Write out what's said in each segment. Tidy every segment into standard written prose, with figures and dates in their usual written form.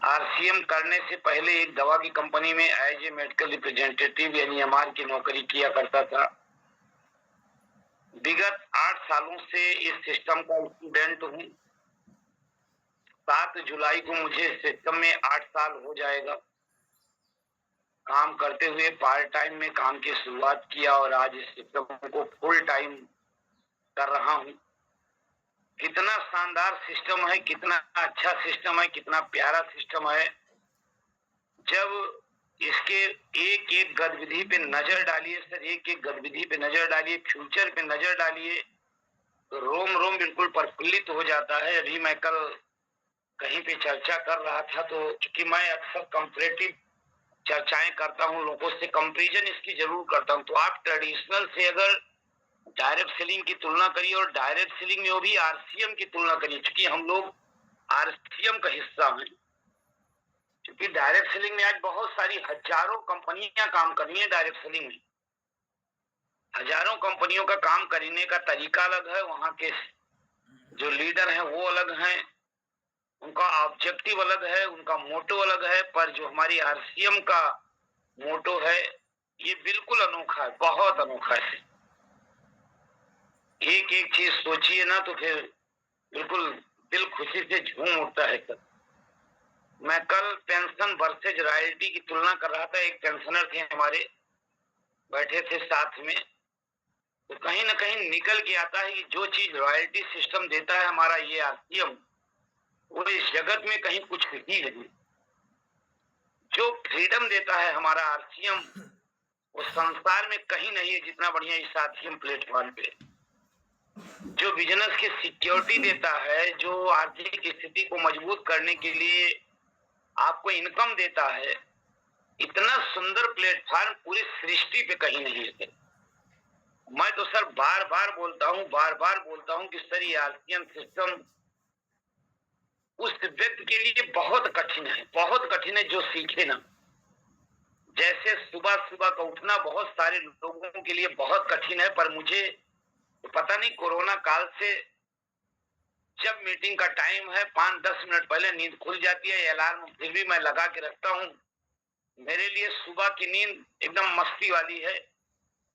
RCM करने से पहले एक दवा की कंपनी में एज ए मेडिकल रिप्रेजेंटेटिव यानी एमआर की नौकरी किया करता था। विगत 8 सालों से इस सिस्टम का स्टूडेंट हूँ। 7 जुलाई को मुझे सिस्टम में 8 साल हो जाएगा। काम करते हुए पार्ट टाइम में काम की शुरुआत किया और आज इस सिस्टम को फुल टाइम कर रहा हूँ। कितना शानदार सिस्टम है, कितना अच्छा सिस्टम है, कितना प्यारा सिस्टम है। जब इसके एक एक गतिविधि पे नजर डालिए सर, एक एक गतिविधि पे नजर डालिए, फ्यूचर पे नजर डालिए, तो रोम रोम बिल्कुल प्रफुल्लित हो जाता है। अभी मैं कल कहीं पे चर्चा कर रहा था, तो क्योंकि मैं अक्सर कंपैरेटिव चर्चाएं करता हूँ, लोगों से कंपैरिजन इसकी जरूर करता हूँ। तो आप ट्रेडिशनल से अगर डायरेक्ट सेलिंग की तुलना करिए और डायरेक्ट सेलिंग में वो भी आरसीएम की तुलना करिए, क्योंकि हम लोग आरसीएम का हिस्सा हैं। क्योंकि डायरेक्ट सेलिंग में आज बहुत सारी हजारों कंपनियां काम कर रही हैं। डायरेक्ट सेलिंग में हजारों कंपनियों का काम करने का तरीका अलग है, वहां के जो लीडर हैं वो अलग हैं, उनका ऑब्जेक्टिव अलग है, उनका मोटो अलग है। पर जो हमारी आरसीएम का मोटो है ये बिल्कुल अनोखा है, बहुत अनोखा है। एक एक चीज सोचिए ना तो फिर बिल्कुल दिल खुशी से झूम उठता है सर। मैं कल पेंशन वर्सेज रॉयल्टी की तुलना कर रहा था। एक पेंशनर थे हमारे, बैठे थे साथ में, तो कहीं ना कहीं निकल के आता है कि जो चीज रॉयल्टी सिस्टम देता है हमारा ये आरसीएम, वो इस जगत में कहीं कुछ ही नहीं। जो फ्रीडम देता है हमारा आरसीएम, वो संसार में कहीं नहीं है जितना बढ़िया इस आरसीएम प्लेटफॉर्म पे। जो बिजनेस की सिक्योरिटी देता है, जो आर्थिक स्थिति को मजबूत करने के लिए आपको इनकम देता है, इतना सुंदर प्लेटफॉर्म पूरी सृष्टि पे कहीं नहीं है। मैं तो सर बार बार बोलता हूँ कि सर ये आरसीएम सिस्टम उस व्यक्ति के लिए बहुत कठिन है, बहुत कठिन है जो सीखे ना। जैसे सुबह सुबह का उठना बहुत सारे लोगों के लिए बहुत कठिन है, पर मुझे तो पता नहीं कोरोना काल से जब मीटिंग का टाइम है 5-10 मिनट पहले नींद खुल जाती है। अलार्म फिर भी मैं लगा के रखता हूँ। मेरे लिए सुबह की नींद एकदम मस्ती वाली है।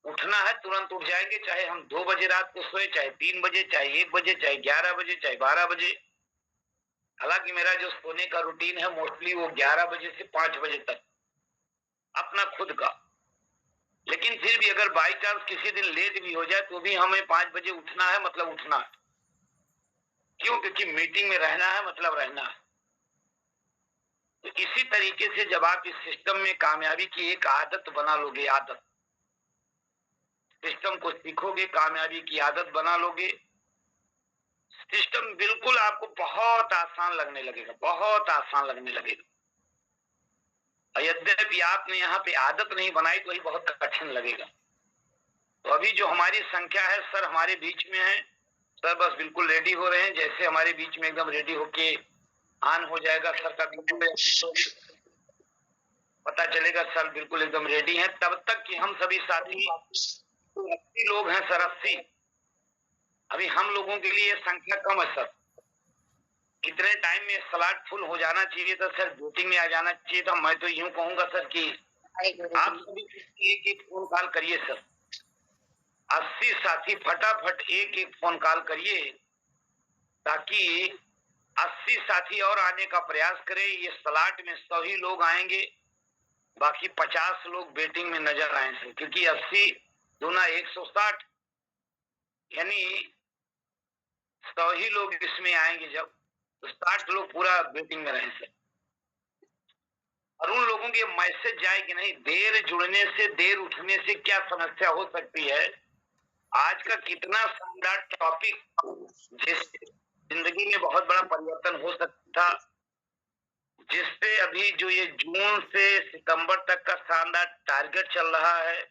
उठना है तुरंत उठ जाएंगे, चाहे हम 2 बजे रात को सोए, चाहे 3 बजे, चाहे 1 बजे, चाहे 11 बजे, चाहे 12 बजे। हालांकि मेरा जो सोने का रूटीन है मोस्टली वो 11 बजे से 5 बजे तक अपना खुद का। लेकिन फिर भी अगर बाई चांस किसी दिन लेट भी हो जाए तो भी हमें 5 बजे उठना है, मतलब उठना है। क्यों? क्योंकि मीटिंग में रहना है, मतलब रहना है। तो इसी तरीके से जब आप इस सिस्टम में कामयाबी की एक आदत बना लोगे, आदत, सिस्टम को सीखोगे, कामयाबी की आदत बना लोगे, सिस्टम बिल्कुल आपको बहुत आसान लगने लगेगा, बहुत आसान लगने लगेगा। यद्यपि आपने यहाँ पे आदत नहीं बनाई तो ही बहुत कठिन लगेगा। तो अभी जो हमारी संख्या है सर हमारे बीच में है सर, बस बिल्कुल रेडी हो रहे हैं। जैसे हमारे बीच में एकदम रेडी होके ऑन हो जाएगा सर का बिल्कुल पता चलेगा सर बिल्कुल एकदम रेडी हैं। तब तक कि हम सभी साथी 80 लोग हैं सर, 80। अभी हम लोगों के लिए संख्या कम है सर। कितने टाइम में स्लॉट फुल हो जाना चाहिए था सर, मीटिंग में आ जाना चाहिए था। मैं तो यूं कहूंगा सर कि आप सभी एक एक फोन कॉल करिए सर। 80 साथी फटाफट एक एक फोन कॉल करिए, ताकि 80 साथी और आने का प्रयास करें। ये स्लॉट में 100 ही लोग आएंगे, बाकी 50 लोग वेटिंग में नजर आए सर। क्योंकि 80 दूना 160, यानी 100 ही लोग इसमें आएंगे। जब तो 60 लोग पूरा वेटिंग में रहे सर। और उन लोगों की मैसेज जाए कि नहीं, देर जुड़ने से, देर उठने से क्या समस्या हो सकती है। आज का कितना शानदार टॉपिक, जिससे जिंदगी में बहुत बड़ा परिवर्तन हो सकता था, जिससे अभी जो ये जून से सितंबर तक का शानदार टारगेट चल रहा है,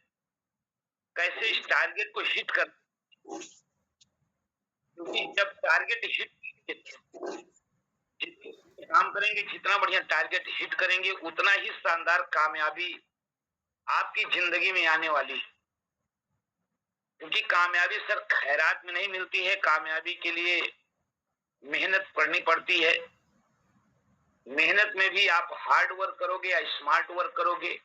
कैसे इस टारगेट को हिट कर। क्योंकि जब टारगेट हिट काम करेंगे, जितना बढ़िया टारगेट हिट करेंगे, उतना ही शानदार कामयाबी आपकी जिंदगी में आने वाली है। क्योंकि कामयाबी सर खैरात में नहीं मिलती है, कामयाबी के लिए मेहनत करनी पड़ती है। मेहनत में भी आप हार्ड वर्क करोगे या स्मार्ट वर्क करोगे।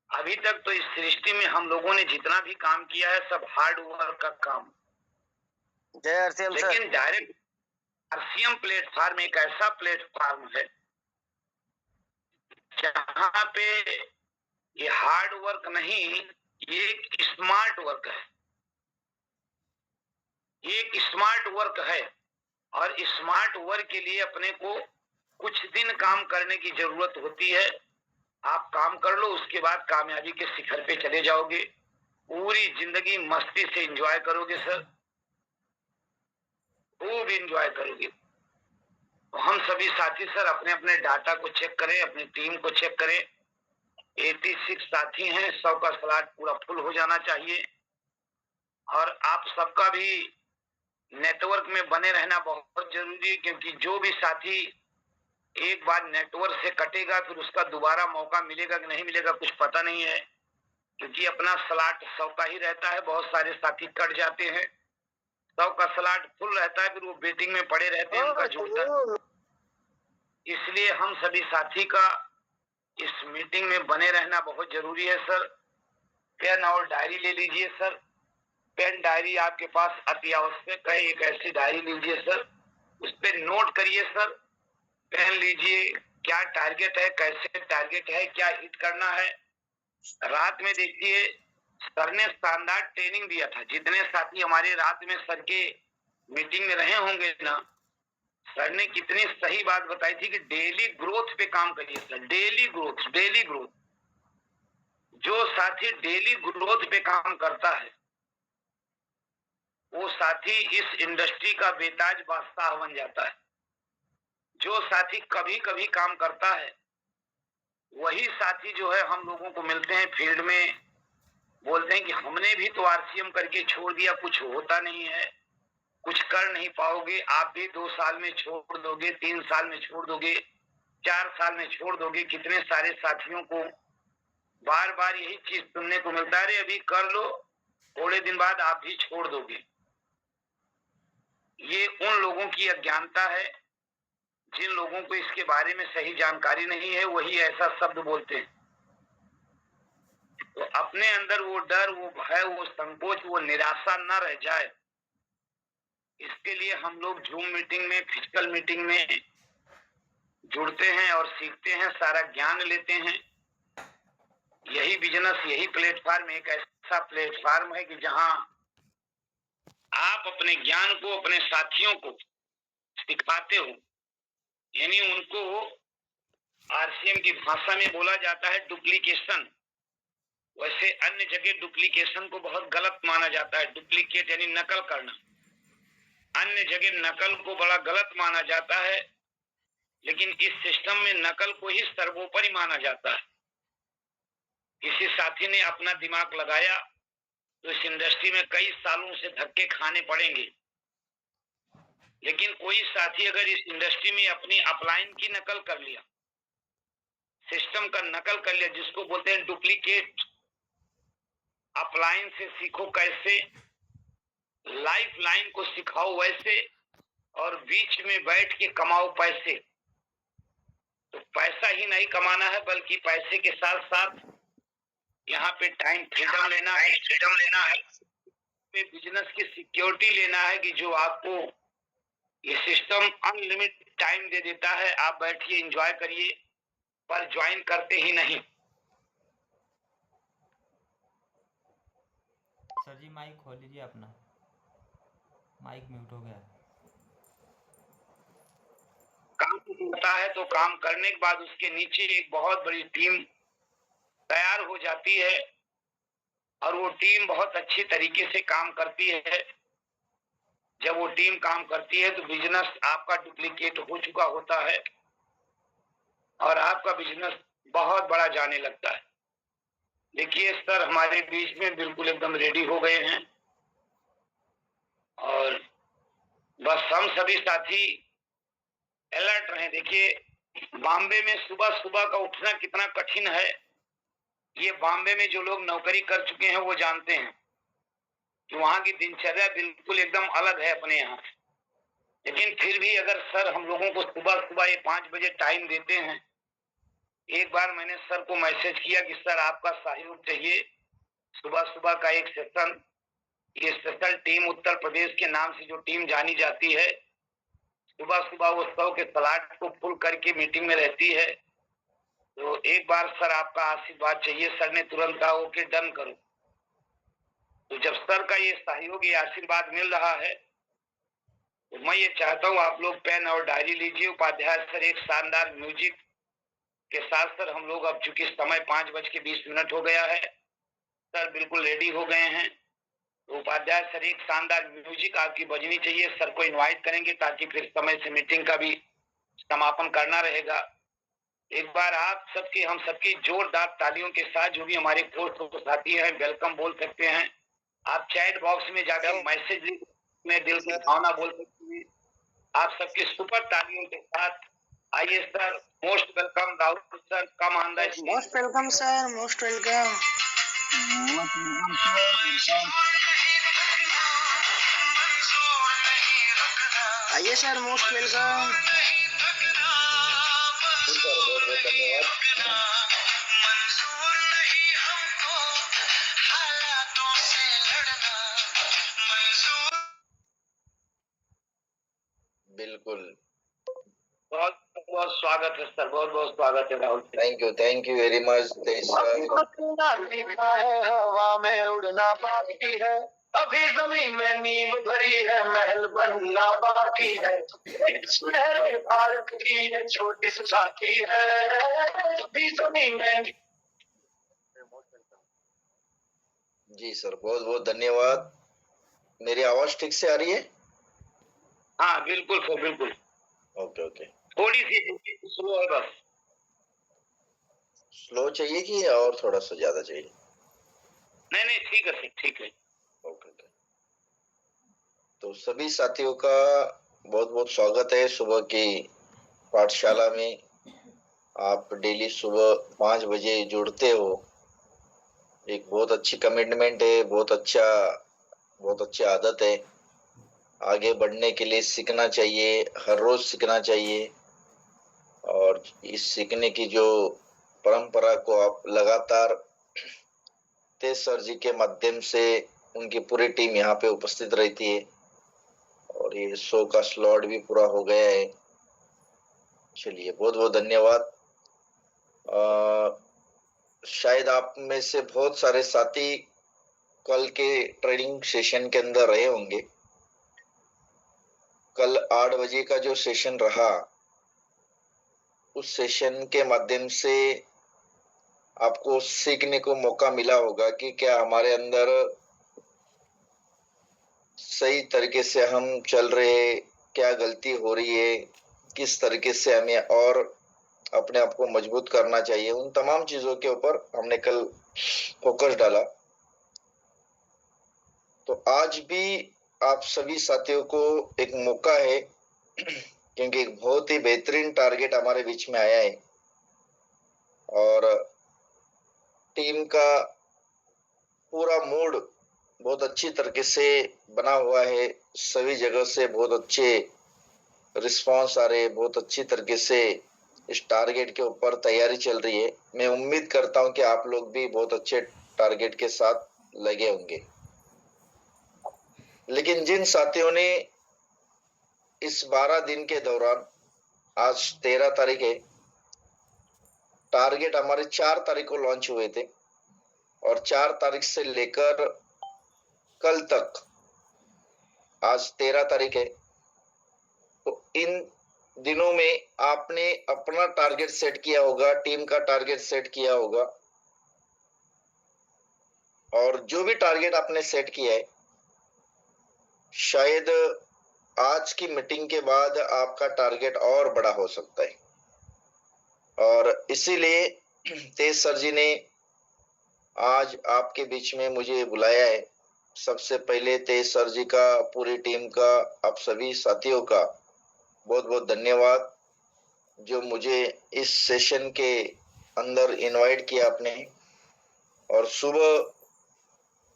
अभी तक तो इस सृष्टि में हम लोगों ने जितना भी काम किया है सब हार्ड वर्क का काम। जय आरसीएम सर। लेकिन डायरेक्ट आरसीएम प्लेटफॉर्म एक ऐसा प्लेटफॉर्म है जहां पे ये हार्ड वर्क नहीं, ये एक स्मार्ट वर्क है। ये एक स्मार्ट वर्क है और स्मार्ट वर्क के लिए अपने को कुछ दिन काम करने की जरूरत होती है। आप काम कर लो, उसके बाद कामयाबी के शिखर पे चले जाओगे, पूरी जिंदगी मस्ती से एंजॉय करोगे सर, खूब एंजॉय करोगे। तो हम सभी साथी सर अपने अपने डाटा को चेक करें, अपनी टीम को चेक करें। 86 साथी हैं, 100 का स्लॉट पूरा फुल हो जाना चाहिए। और आप सबका भी नेटवर्क में बने रहना बहुत जरूरी है, क्योंकि जो भी साथी एक बार नेटवर्क से कटेगा फिर उसका दोबारा मौका मिलेगा कि नहीं मिलेगा कुछ पता नहीं है, क्योंकि अपना स्लॉट 100 का ही रहता है। बहुत सारे साथी कट जाते हैं, 100 का स्लॉट फुल रहता है, फिर वो वेटिंग में पड़े रहते हैं, उनका जुड़ता। इसलिए हम सभी साथी का इस मीटिंग में बने रहना बहुत जरूरी है सर। पेन और डायरी ले लीजिए सर, पेन डायरी आपके पास अति आवश्यक है। एक ऐसी डायरी लीजिए सर, उस पर नोट करिए सर। पेन लीजिए, क्या टारगेट है, कैसे टारगेट है, क्या हिट करना है। रात में देखिए सर ने शानदार ट्रेनिंग दिया था। जितने साथी हमारे रात में सर के मीटिंग में रहे होंगे ना, सर ने कितनी सही बात बताई थी कि डेली ग्रोथ पे काम करिए sir. Daily growth, daily growth. जो साथी डेली ग्रोथ पे काम करता है वो साथी इस इंडस्ट्री का बेताज बादशाह बन जाता है। जो साथी कभी कभी काम करता है वही साथी जो है हम लोगों को मिलते हैं फील्ड में, बोलते हैं कि हमने भी तो आरसीएम करके छोड़ दिया, कुछ होता नहीं है, कुछ कर नहीं पाओगे। आप भी 2 साल में छोड़ दोगे, 3 साल में छोड़ दोगे, 4 साल में छोड़ दोगे। कितने सारे साथियों को बार बार यही चीज सुनने को मिलता है, अभी कर लो, थोड़े दिन बाद आप भी छोड़ दोगे। ये उन लोगों की अज्ञानता है, जिन लोगों को इसके बारे में सही जानकारी नहीं है, वही ऐसा शब्द बोलते हैं। तो अपने अंदर वो डर, वो भय, वो संकोच, वो निराशा न रह जाए, इसके लिए हम लोग जूम मीटिंग में, फिजिकल मीटिंग में जुड़ते हैं और सीखते हैं, सारा ज्ञान लेते हैं। यही बिजनेस, यही प्लेटफॉर्म एक ऐसा प्लेटफॉर्म है कि जहां आप अपने ज्ञान को अपने साथियों को सिखाते हो। यानी उनको आरसीएम की भाषा में बोला जाता है डुप्लीकेशन। वैसे अन्य जगह डुप्लीकेशन को बहुत गलत माना जाता है। डुप्लीकेट यानी नकल करना, अन्य जगह नकल को बड़ा गलत माना जाता है, लेकिन इस सिस्टम में नकल को ही सर्वोपरि माना जाता है। किसी साथी ने अपना दिमाग लगाया तो इस इंडस्ट्री में कई सालों से धक्के खाने पड़ेंगे, लेकिन कोई साथी अगर इस इंडस्ट्री में अपनी अपलाइन की नकल कर लिया, सिस्टम का नकल कर लिया, जिसको बोलते हैं डुप्लीकेट। अपलाइन से सीखो कैसे, लाइफ लाइन को सिखाओ वैसे, और बीच में बैठ के कमाओ पैसे। तो पैसा ही नहीं कमाना है, बल्कि पैसे के साथ साथ यहाँ पे टाइम फ्रीडम लेना है, बिजनेस की सिक्योरिटी लेना है कि जो आपको ये सिस्टम अनलिमिटेड टाइम दे देता है। आप बैठिए, एंजॉय करिए, पर ज्वाइन करते ही नहीं। सर जी माइक खोल लीजिए अपना, माइक म्यूट हो गया। काम होता है तो काम करने के बाद उसके नीचे एक बहुत बड़ी टीम तैयार हो जाती है और वो टीम बहुत अच्छी तरीके से काम करती है। जब वो टीम काम करती है तो बिजनेस आपका डुप्लीकेट हो चुका होता है और आपका बिजनेस बहुत बड़ा जाने लगता है। देखिए सर हमारे बीच में बिल्कुल एकदम रेडी हो गए हैं और बस हम सभी साथी अलर्ट रहें। देखिए बॉम्बे में सुबह सुबह का उठना कितना कठिन है, ये बॉम्बे में जो लोग नौकरी कर चुके हैं वो जानते हैं कि वहां की दिनचर्या बिल्कुल एकदम अलग है अपने यहाँ। लेकिन फिर भी अगर सर हम लोगों को सुबह सुबह ये 5 बजे टाइम देते हैं, एक बार मैंने सर को मैसेज किया कि सर आपका सहयोग चाहिए, सुबह सुबह का एक सेशन, ये स्पेशल टीम उत्तर प्रदेश के नाम से जो टीम जानी जाती है, सुबह सुबह वो 100 के स्लॉट को फुल करके मीटिंग में रहती है। तो एक बार सर आपका आशीर्वाद चाहिए। सर ने तुरंत कहा ओके डन करो। तो जब सर का ये सहयोग, ये आशीर्वाद मिल रहा है, तो मैं ये चाहता हूँ आप लोग पेन और डायरी लीजिए। उपाध्याय सर एक शानदार म्यूजिक के साथ सर हम लोग, अब चूंकि समय 5:20 हो गया है, सर बिल्कुल रेडी हो गए हैं। तो उपाध्याय सर एक शानदार म्यूजिक आपकी बजनी चाहिए। सर को इनवाइट करेंगे ताकि फिर समय से मीटिंग का भी समापन करना रहेगा। एक बार आप सबके, हम सबकी जोरदार तालियों के साथ जो भी हमारे कोर्स साथी हैं वेलकम बोल सकते हैं। आप चैट बॉक्स में जाकर मैसेज लिख में दिल की भावना बोल सकते हैं। आप सबके सुपर तालियों के साथ आइए sir. Most welcome Rahul sir, come on the stage. Most welcome sir, most welcome. आइए सर, मोस्ट वेलकम। बहुत बहुत धन्यवाद। बिल्कुल। बहुत बहुत स्वागत है सर, बहुत बहुत स्वागत है Rahul. Thank you very much Tej sir. हवा में उड़ना बाकी है, अभी जमीन में नींव भरी है, महल बनना बाकी है। शहर भारत की ये छोटी सी साथी है, अभी जमीन में। जी सर, बहुत बहुत धन्यवाद। मेरी आवाज ठीक से आ रही है? हाँ बिल्कुल सर, बिल्कुल। Okay okay. थोड़ी सी स्लो है बस। स्लो चाहिए कि और थोड़ा सा ज्यादा चाहिए? नहीं नहीं ठीक है सर, ठीक है। Okay okay. तो सभी साथियों का बहुत बहुत स्वागत है सुबह की पाठशाला में। आप डेली सुबह 5 बजे जुड़ते हो, एक बहुत अच्छी कमिटमेंट है, बहुत अच्छी आदत है। आगे बढ़ने के लिए सीखना चाहिए, हर रोज सीखना चाहिए। और इस सीखने की जो परंपरा को आप लगातार तेज सर जी के माध्यम से, उनकी पूरी टीम यहाँ पे उपस्थित रहती है और ये शो का स्लॉट भी पूरा हो गया है। चलिए, बहुत बहुत धन्यवाद। शायद आप में से बहुत सारे साथी कल के ट्रेनिंग सेशन के अंदर रहे होंगे। कल 8 बजे का जो सेशन रहा, उस सेशन के माध्यम से आपको सीखने को मौका मिला होगा कि क्या हमारे अंदर सही तरीके से हम चल रहे हैं, क्या गलती हो रही है, किस तरीके से हमें और अपने आप को मजबूत करना चाहिए। उन तमाम चीजों के ऊपर हमने कल फोकस डाला। तो आज भी आप सभी साथियों को एक मौका है, क्योंकि एक बहुत ही बेहतरीन टारगेट हमारे बीच में आया है और टीम का पूरा मूड बहुत अच्छी तरीके से बना हुआ है। सभी जगह से बहुत अच्छे रिस्पांस आ रहे हैं, बहुत अच्छी तरीके से इस टारगेट के ऊपर तैयारी चल रही है। मैं उम्मीद करता हूं कि आप लोग भी बहुत अच्छे टारगेट के साथ लगे होंगे। लेकिन जिन साथियों ने इस 12 दिन के दौरान, आज 13 तारीख है, टारगेट हमारे 4 तारीख को लॉन्च हुए थे और 4 तारीख से लेकर कल तक, आज 13 तारीख है, तो इन दिनों में आपने अपना टारगेट सेट किया होगा, टीम का टारगेट सेट किया होगा। और जो भी टारगेट आपने सेट किया है, शायद आज की मीटिंग के बाद आपका टारगेट और बड़ा हो सकता है। और इसीलिए तेज सर जी ने आज आपके बीच में मुझे बुलाया है। सबसे पहले तेज सर जी का, पूरी टीम का, आप सभी साथियों का बहुत बहुत धन्यवाद जो मुझे इस सेशन के अंदर इनवाइट किया आपने। और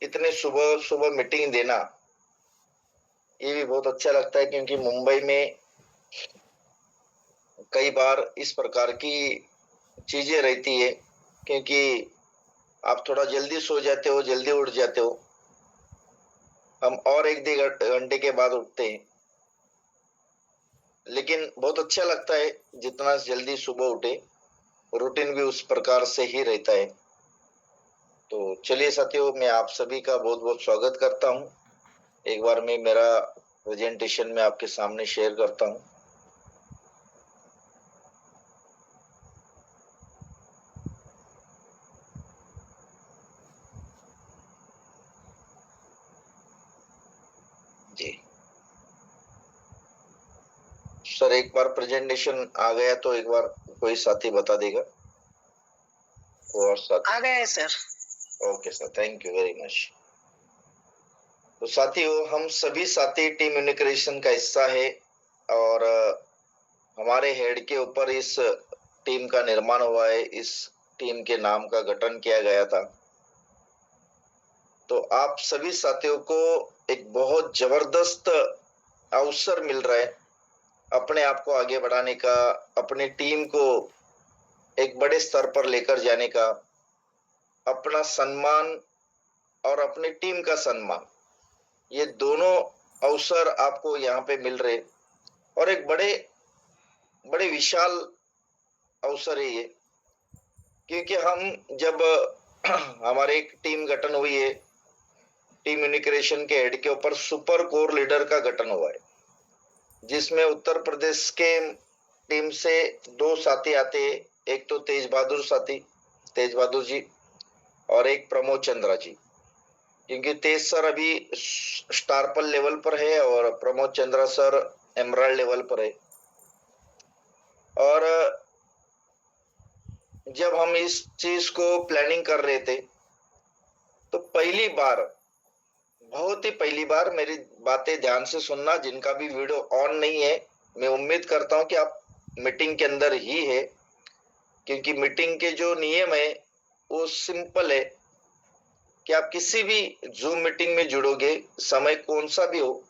इतने सुबह सुबह मीटिंग देना, ये भी बहुत अच्छा लगता है, क्योंकि मुंबई में कई बार इस प्रकार की चीजें रहती है, क्योंकि आप थोड़ा जल्दी सो जाते हो, जल्दी उठ जाते हो, हम और 1-2 घंटे के बाद उठते हैं, लेकिन बहुत अच्छा लगता है जितना जल्दी सुबह उठे, रूटीन भी उस प्रकार से ही रहता है। तो चलिए साथियों, मैं आप सभी का बहुत बहुत स्वागत करता हूं। एक बार मैं मेरा प्रेजेंटेशन में आपके सामने शेयर करता हूं। जी सर, एक बार प्रेजेंटेशन आ गया तो एक बार कोई साथी बता देगा। और साथी आ गए sir. Okay sir, thank you very much. तो साथियों, हम सभी साथी टीम यूनिक्रिएशन का हिस्सा है और हमारे हेड के ऊपर इस टीम का निर्माण हुआ है, इस टीम के नाम का गठन किया गया था। तो आप सभी साथियों को एक बहुत जबरदस्त अवसर मिल रहा है अपने आप को आगे बढ़ाने का, अपनी टीम को एक बड़े स्तर पर लेकर जाने का, अपना सम्मान और अपनी टीम का सम्मान, ये दोनों अवसर आपको यहाँ पे मिल रहे और एक बड़े बड़े विशाल अवसर है ये, क्योंकि हम जब हमारे एक टीम गठन हुई है, टीम यूनिक्रिएशन के हेड के ऊपर सुपर कोर लीडर का गठन हुआ है, जिसमें उत्तर प्रदेश के टीम से 2 साथी आते हैं। एक तो तेज बहादुर जी और एक प्रमोद चंद्रा जी, क्योंकि तेज सर अभी स्टारपल लेवल पर है और Pramod Chandra sir emerald level पर है। और जब हम इस चीज को प्लानिंग कर रहे थे तो पहली बार, बहुत ही पहली बार, मेरी बातें ध्यान से सुनना, जिनका भी वीडियो ऑन नहीं है, मैं उम्मीद करता हूं कि आप मीटिंग के अंदर ही है, क्योंकि मीटिंग के जो नियम है वो सिंपल है कि आप किसी भी जूम मीटिंग में जुड़ोगे, समय कौन सा भी हो,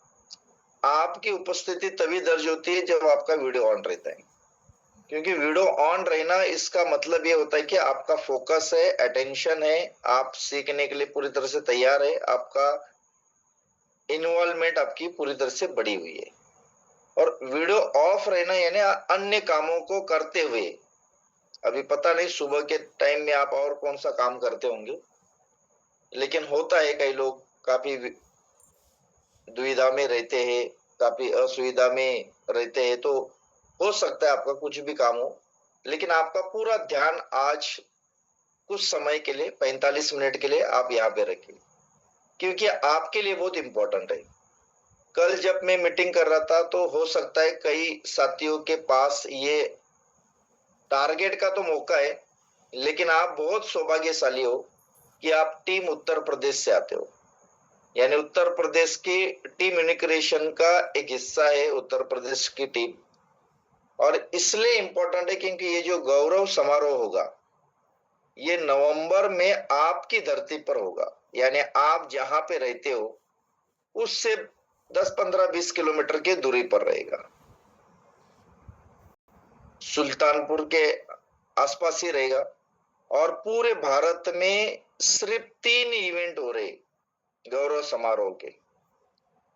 आपकी उपस्थिति तभी दर्ज होती है जब आपका वीडियो ऑन रहता है। क्योंकि वीडियो ऑन रहना, इसका मतलब ये होता है कि आपका फोकस है, अटेंशन है, आप सीखने के लिए पूरी तरह से तैयार है, आपका इन्वॉल्वमेंट आपकी पूरी तरह से बढ़ी हुई है। और वीडियो ऑफ रहना यानी अन्य कामों को करते हुए, अभी पता नहीं सुबह के टाइम में आप और कौन सा काम करते होंगे, लेकिन होता है कई लोग काफी दुविधा में रहते हैं, काफी असुविधा में रहते हैं, तो हो सकता है आपका कुछ भी काम हो, लेकिन आपका पूरा ध्यान आज कुछ समय के लिए, 45 मिनट के लिए आप यहाँ पे रखिए, क्योंकि आपके लिए बहुत इंपॉर्टेंट है। कल जब मैं मीटिंग कर रहा था तो हो सकता है कई साथियों के पास ये टारगेट का तो मौका है, लेकिन आप बहुत सौभाग्यशाली हो कि आप टीम उत्तर प्रदेश से आते हो, यानी उत्तर प्रदेश की टीम यूनिक्रिएशन का एक हिस्सा है उत्तर प्रदेश की टीम। और इसलिए इंपॉर्टेंट है क्योंकि ये जो गौरव समारोह होगा, ये नवंबर में आपकी धरती पर होगा, यानी आप जहां पे रहते हो उससे 10, 15, 20 किलोमीटर की दूरी पर रहेगा, सुल्तानपुर के आसपास ही रहेगा। और पूरे भारत में सिर्फ 3 इवेंट हो रहे गौरव समारोह के,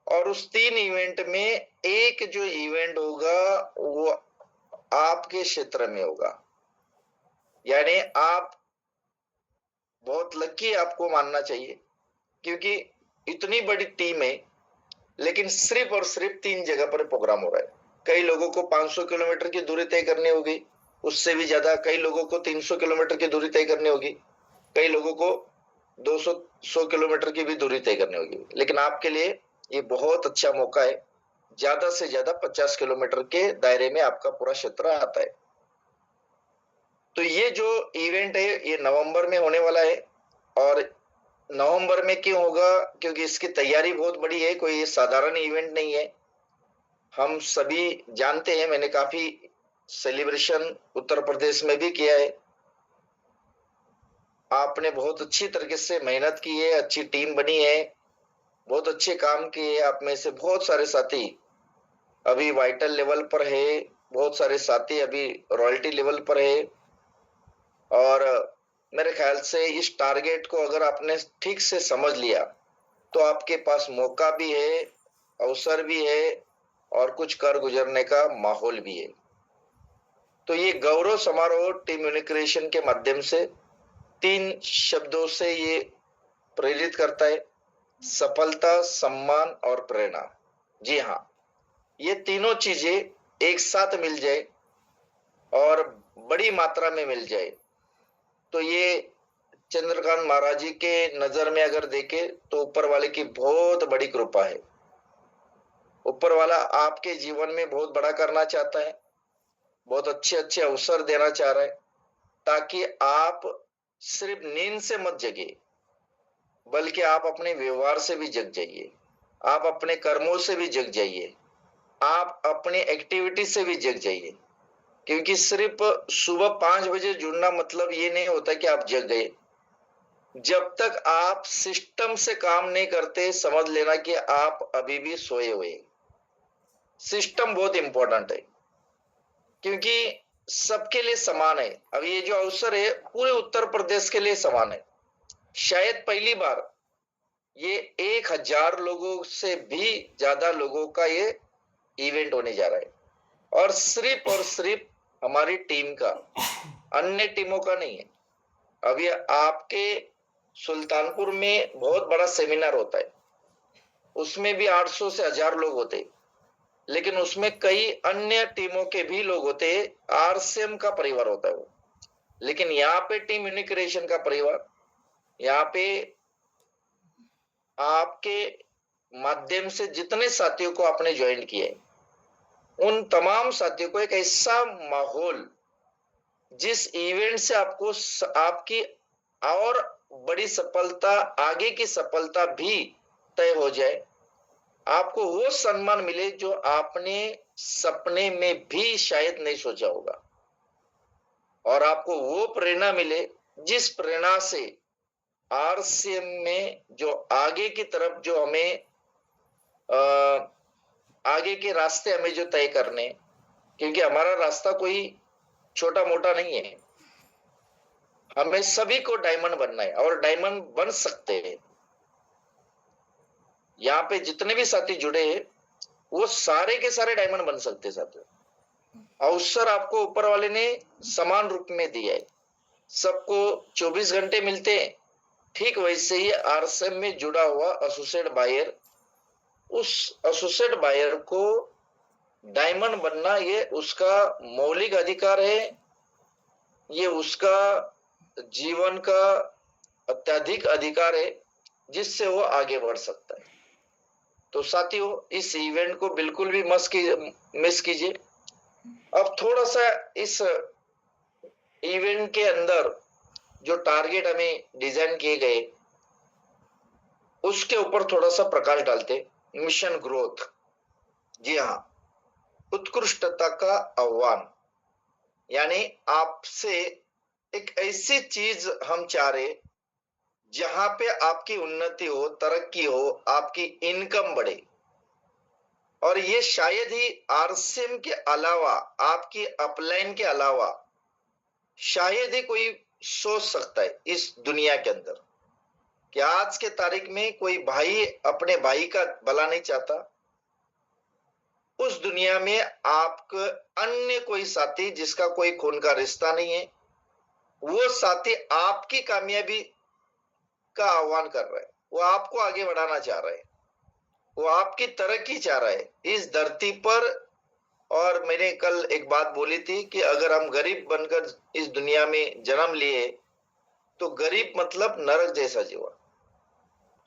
और उस 3 इवेंट में एक जो इवेंट होगा वो आपके क्षेत्र में होगा, यानी आप बहुत लकी आपको मानना चाहिए, क्योंकि इतनी बड़ी टीम है लेकिन सिर्फ और सिर्फ 3 जगह पर प्रोग्राम हो रहा है। कई लोगों को 500 किलोमीटर की दूरी तय करनी होगी, उससे भी ज्यादा, कई लोगों को 300 किलोमीटर की दूरी तय करनी होगी, कई लोगों को 200 किलोमीटर की भी दूरी तय करनी होगी, लेकिन आपके लिए ये बहुत अच्छा मौका है। ज्यादा से ज्यादा 50 किलोमीटर के दायरे में आपका पूरा क्षेत्र आता है। तो ये जो इवेंट है ये नवंबर में होने वाला है। और नवंबर में क्यों होगा? क्योंकि इसकी तैयारी बहुत बड़ी है, कोई ये साधारण इवेंट नहीं है। हम सभी जानते हैं, मैंने काफी सेलिब्रेशन उत्तर प्रदेश में भी किया है। आपने बहुत अच्छी तरीके से मेहनत की है, अच्छी टीम बनी है, बहुत अच्छे काम किए। आप में से बहुत सारे साथी अभी वाइटल लेवल पर है, बहुत सारे साथी अभी रॉयल्टी लेवल पर है, और मेरे ख्याल से इस टारगेट को अगर आपने ठीक से समझ लिया तो आपके पास मौका भी है, अवसर भी है, और कुछ कर गुजरने का माहौल भी है। तो ये गौरव समारोह टीम यूनिक्रिएशन के माध्यम से 3 शब्दों से ये प्रेरित करता है: सफलता, सम्मान और प्रेरणा। जी हाँ, ये तीनों चीजें एक साथ मिल जाए और बड़ी मात्रा में मिल जाए तो ये चंद्रकांत महाराज जी के नजर में अगर देखे तो ऊपर वाले की बहुत बड़ी कृपा है। ऊपर वाला आपके जीवन में बहुत बड़ा करना चाहता है, बहुत अच्छे अच्छे अवसर देना चाह रहा है, ताकि आप सिर्फ नींद से मत जगे, बल्कि आप अपने व्यवहार से भी जग जाइए, आप अपने कर्मों से भी जग जाइए, आप अपनी एक्टिविटी से भी जग जाइए। क्योंकि सिर्फ सुबह 5 बजे जुड़ना मतलब ये नहीं होता कि आप जग गए। जब तक आप सिस्टम से काम नहीं करते, समझ लेना कि आप अभी भी सोए हुए। सिस्टम बहुत इंपॉर्टेंट है, क्योंकि सबके लिए समान है। अब ये जो अवसर है पूरे उत्तर प्रदेश के लिए समान है। शायद पहली बार ये 1000 लोगों से भी ज्यादा लोगों का ये इवेंट होने जा रहा है, और सिर्फ हमारी टीम का, अन्य टीमों का नहीं है। अभी आपके सुल्तानपुर में बहुत बड़ा सेमिनार होता है, उसमें भी 800 से 1000 लोग होते हैं, लेकिन उसमें कई अन्य टीमों के भी लोग होते हैं। आरसीएम का परिवार होता है वो, लेकिन यहाँ पे टीम यूनिक्रिएशन का परिवार, यहाँ पे आपके माध्यम से जितने साथियों को आपने ज्वाइन किया है, उन तमाम साथियों को एक ऐसा माहौल, जिस इवेंट से आपको आपकी और बड़ी सफलता, आगे की सफलता भी तय हो जाए, आपको वो सम्मान मिले जो आपने सपने में भी शायद नहीं सोचा होगा, और आपको वो प्रेरणा मिले जिस प्रेरणा से आरसीएम में जो आगे की तरफ, जो हमें आगे के रास्ते हमें जो तय करने, क्योंकि हमारा रास्ता कोई छोटा मोटा नहीं है, हमें सभी को डायमंड बनना है, और डायमंड बन सकते हैं। यहाँ पे जितने भी साथी जुड़े हैं वो सारे के सारे डायमंड बन सकते हैं। साथियों, अवसर आपको ऊपर वाले ने समान रूप में दिया है, सबको 24 घंटे मिलते हैं। ठीक वैसे ही आरसीएम में जुड़ा हुआ एसोसिएट बायर, उस एसोसिएट बायर को डायमंड बनना ये उसका मौलिक अधिकार है, ये उसका जीवन का अत्यधिक अधिकार है, जिससे वो आगे बढ़ सकता है। तो साथियों, इस इवेंट को बिल्कुल भी मिस कीजिए। अब थोड़ा सा इस इवेंट के अंदर जो टारगेट हमें डिजाइन किए गए, उसके ऊपर थोड़ा सा प्रकाश डालते। मिशन ग्रोथ, जी हाँ, उत्कृष्टता का आह्वान, यानी आपसे एक ऐसी चीज हम चाह रहे जहां पे आपकी उन्नति हो, तरक्की हो, आपकी इनकम बढ़े। और ये शायद ही आरसीएम के अलावा, आपकी अपलाइन के अलावा शायद ही कोई सोच सकता है इस दुनिया के अंदर, कि आज के तारीख में कोई भाई अपने भाई का भला नहीं चाहता। उस दुनिया में आपका अन्य कोई साथी जिसका कोई खून का रिश्ता नहीं है, वो साथी आपकी कामयाबी का आह्वान कर रहा है, वो आपको आगे बढ़ाना चाह रहा है, वो आपकी तरक्की चाह रहा है इस धरती पर। और मैंने कल एक बात बोली थी कि अगर हम गरीब बनकर इस दुनिया में जन्म लिए तो गरीब मतलब नरक जैसा जीवन,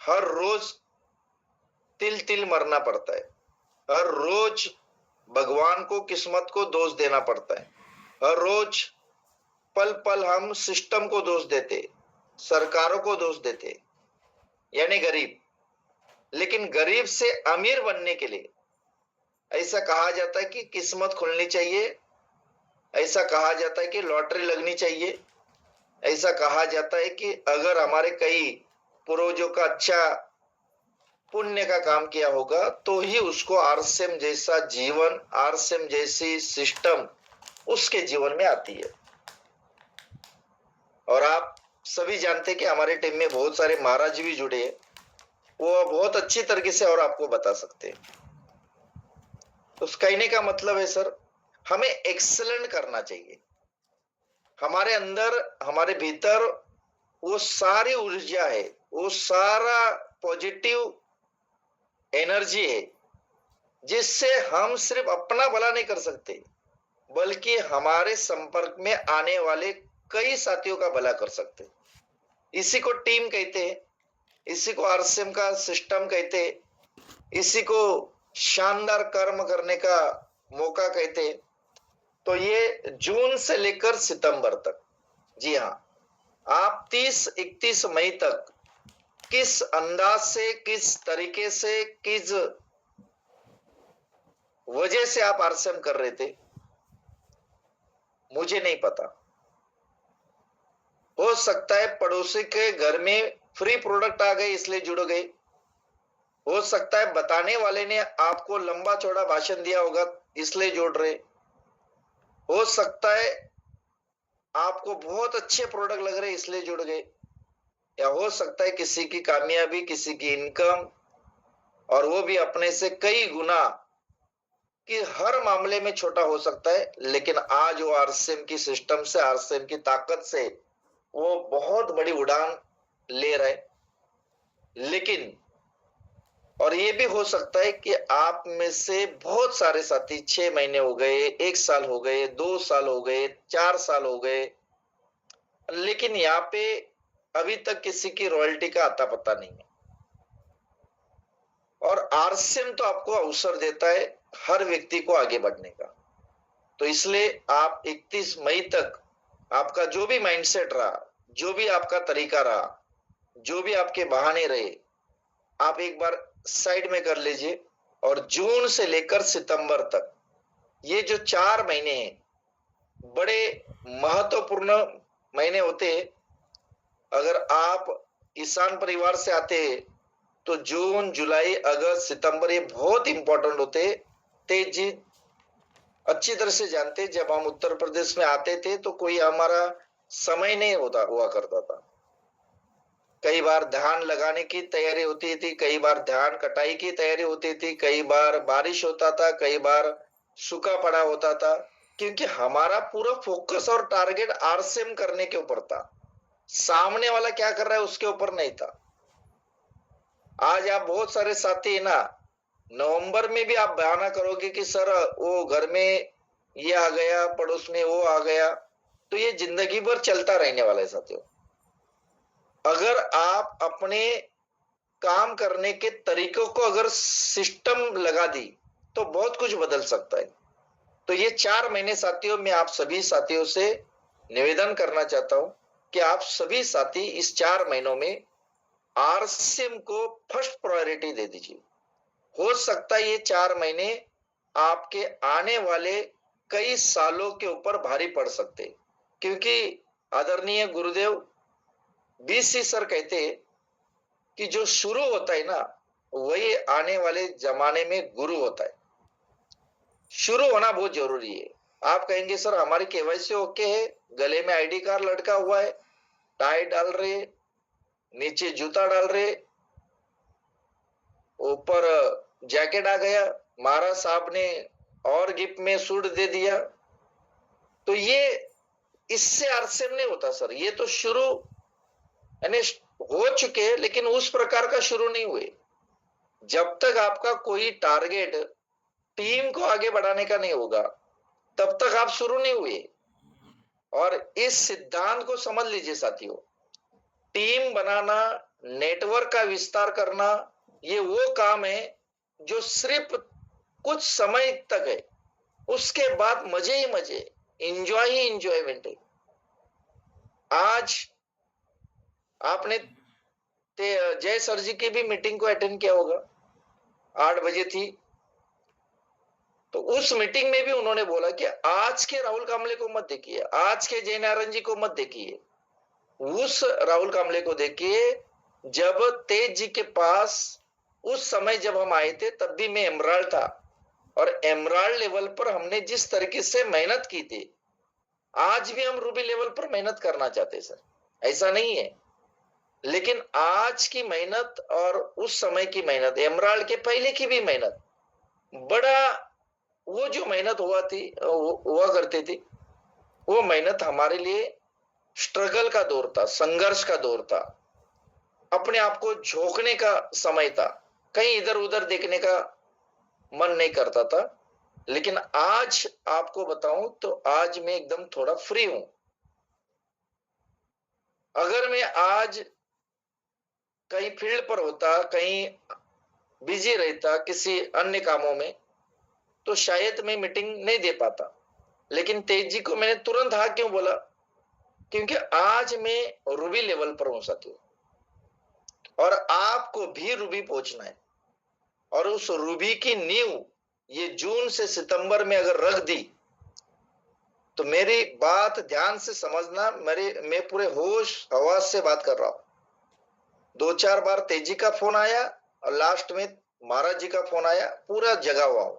हर रोज तिल तिल मरना पड़ता है, हर रोज भगवान को, किस्मत को दोष देना पड़ता है, हर रोज पल पल हम सिस्टम को दोष देते, सरकारों को दोष देते, यानी गरीब। लेकिन गरीब से अमीर बनने के लिए ऐसा कहा जाता है कि किस्मत खुलनी चाहिए, ऐसा कहा जाता है कि लॉटरी लगनी चाहिए, ऐसा कहा जाता है कि अगर हमारे कई पूर्वजों का अच्छा पुण्य का काम किया होगा तो ही उसको आरसीएम जैसा जीवन, आरसीएम जैसी सिस्टम उसके जीवन में आती है। और आप सभी जानते हैं कि हमारे टीम में बहुत सारे महाराज भी जुड़े हैं, वो बहुत अच्छी तरीके से और आपको बता सकते हैं। तो कहने का मतलब है सर, हमें एक्सेलेंट करना चाहिए। हमारे अंदर, हमारे भीतर वो सारी ऊर्जा है, वो सारा पॉजिटिव एनर्जी है, जिससे हम सिर्फ अपना भला नहीं कर सकते, बल्कि हमारे संपर्क में आने वाले कई साथियों का भला कर सकते। इसी को टीम कहते हैं, इसी को आरसीएम का सिस्टम कहते हैं, इसी को शानदार कर्म करने का मौका कहते हैं। तो ये जून से लेकर सितंबर तक, जी हाँ, आप 30-31 मई तक किस अंदाज से, किस तरीके से, किस वजह से आप आरसीएम कर रहे थे, मुझे नहीं पता। हो सकता है पड़ोसी के घर में फ्री प्रोडक्ट आ गए इसलिए जुड़ गए, हो सकता है बताने वाले ने आपको लंबा चौड़ा भाषण दिया होगा इसलिए जोड़ रहे, हो सकता है आपको बहुत अच्छे प्रोडक्ट लग रहे इसलिए जुड़ गए, या हो सकता है किसी की कामयाबी, किसी की इनकम, और वो भी अपने से कई गुना, कि हर मामले में छोटा हो सकता है, लेकिन आज वो आरसीएम की सिस्टम से, आरसीएम की ताकत से वो बहुत बड़ी उड़ान ले रहे। लेकिन और ये भी हो सकता है कि आप में से बहुत सारे साथी 6 महीने हो गए, 1 साल हो गए, 2 साल हो गए, 4 साल हो गए, लेकिन यहाँ पे अभी तक किसी की रॉयल्टी का आता पता नहीं है। और आरसीएम तो आपको अवसर देता है हर व्यक्ति को आगे बढ़ने का। तो इसलिए आप 31 मई तक आपका जो भी माइंडसेट रहा, जो भी आपका तरीका रहा, जो भी आपके बहाने रहे, आप एक बार साइड में कर लीजिए। और जून से लेकर सितंबर तक ये जो 4 महीने हैं, बड़े महत्वपूर्ण महीने होते हैं। अगर आप किसान परिवार से आते हैं तो जून, जुलाई, अगस्त, सितंबर ये बहुत इंपॉर्टेंट होते हैं। तेज जी अच्छी तरह से जानते, जब हम उत्तर प्रदेश में आते थे तो कोई हमारा समय नहीं हुआ करता था। कई बार धान लगाने की तैयारी होती थी, कई बार धान कटाई की तैयारी होती थी, कई बार बारिश होता था, कई बार सूखा पड़ा होता था, क्योंकि हमारा पूरा फोकस और टारगेट आरसीएम करने के ऊपर था। सामने वाला क्या कर रहा है उसके ऊपर नहीं था। आज आप बहुत सारे साथी है ना, नवंबर में भी आप बहाना करोगे कि सर वो घर में ये आ गया, पड़ोस में वो आ गया, तो ये जिंदगी भर चलता रहने वाला है साथियों। अगर आप अपने काम करने के तरीकों को अगर सिस्टम लगा दी तो बहुत कुछ बदल सकता है। तो ये 4 महीने साथियों, मैं आप सभी साथियों से निवेदन करना चाहता हूं कि आप सभी साथी इस 4 महीनों में आरसीएम को फर्स्ट प्रायोरिटी दे दीजिए। हो सकता है ये 4 महीने आपके आने वाले कई सालों के ऊपर भारी पड़ सकते, क्योंकि आदरणीय गुरुदेव बीसी सर कहते हैं कि जो शुरू होता है ना, वही आने वाले जमाने में गुरु होता है। शुरू होना बहुत जरूरी है। आप कहेंगे सर हमारी केवाईसी ओके है, गले में आईडी कार्ड लटका हुआ है, टाई डाल रहे, नीचे जूता डाल रहे, ऊपर जैकेट आ गया, महाराज साहब ने और गिफ्ट में सूट दे दिया, तो ये इससे आरसीएम नहीं होता सर। ये तो शुरू यानी हो चुके, लेकिन उस प्रकार का शुरू नहीं हुए। जब तक आपका कोई टारगेट टीम को आगे बढ़ाने का नहीं होगा, तब तक आप शुरू नहीं हुए। और इस सिद्धांत को समझ लीजिए साथियों, टीम बनाना, नेटवर्क का विस्तार करना, ये वो काम है जो सिर्फ कुछ समय तक है, उसके बाद मजे ही मजे, इंजॉय ही इंजॉयमेंट है। आज आपने जय सर जी की भी मीटिंग को अटेंड किया होगा, 8 बजे थी। तो उस मीटिंग में भी उन्होंने बोला कि आज के राहुल कांबले को मत देखिए, आज के जय नारायण जी को मत देखिए, उस राहुल कांबले को देखिए जब तेज जी के पास उस समय जब हम आए थे तब भी मैं एमराल्ड था, और एमराल्ड लेवल पर हमने जिस तरीके से मेहनत की थी, आज भी हम रूबी लेवल पर मेहनत करना चाहते सर, ऐसा नहीं है। लेकिन आज की मेहनत और उस समय की मेहनत, एमराल्ड के पहले की भी मेहनत, बड़ा वो जो मेहनत हुआ करती थी, वो मेहनत हमारे लिए स्ट्रगल का दौर था, संघर्ष का दौर था, अपने आप को झोंकने का समय था, कहीं इधर उधर देखने का मन नहीं करता था। लेकिन आज आपको बताऊं तो आज मैं एकदम थोड़ा फ्री हूं। अगर मैं आज कहीं फील्ड पर होता, कहीं बिजी रहता किसी अन्य कामों में, तो शायद मैं मीटिंग नहीं दे पाता। लेकिन तेज जी को मैंने तुरंत हाँ क्यों बोला? क्योंकि आज मैं रूबी लेवल पर हूं साथियों, और आपको भी रूबी पहुंचना है। और उस रूबी की नींव ये जून से सितंबर में अगर रख दी, तो मेरी बात ध्यान से समझना, मैं पूरे होश हवास से बात कर रहा हूं। 2-4 बार तेजी का फोन आया और लास्ट में महाराज जी का फोन आया, पूरा जगा हुआ हूं,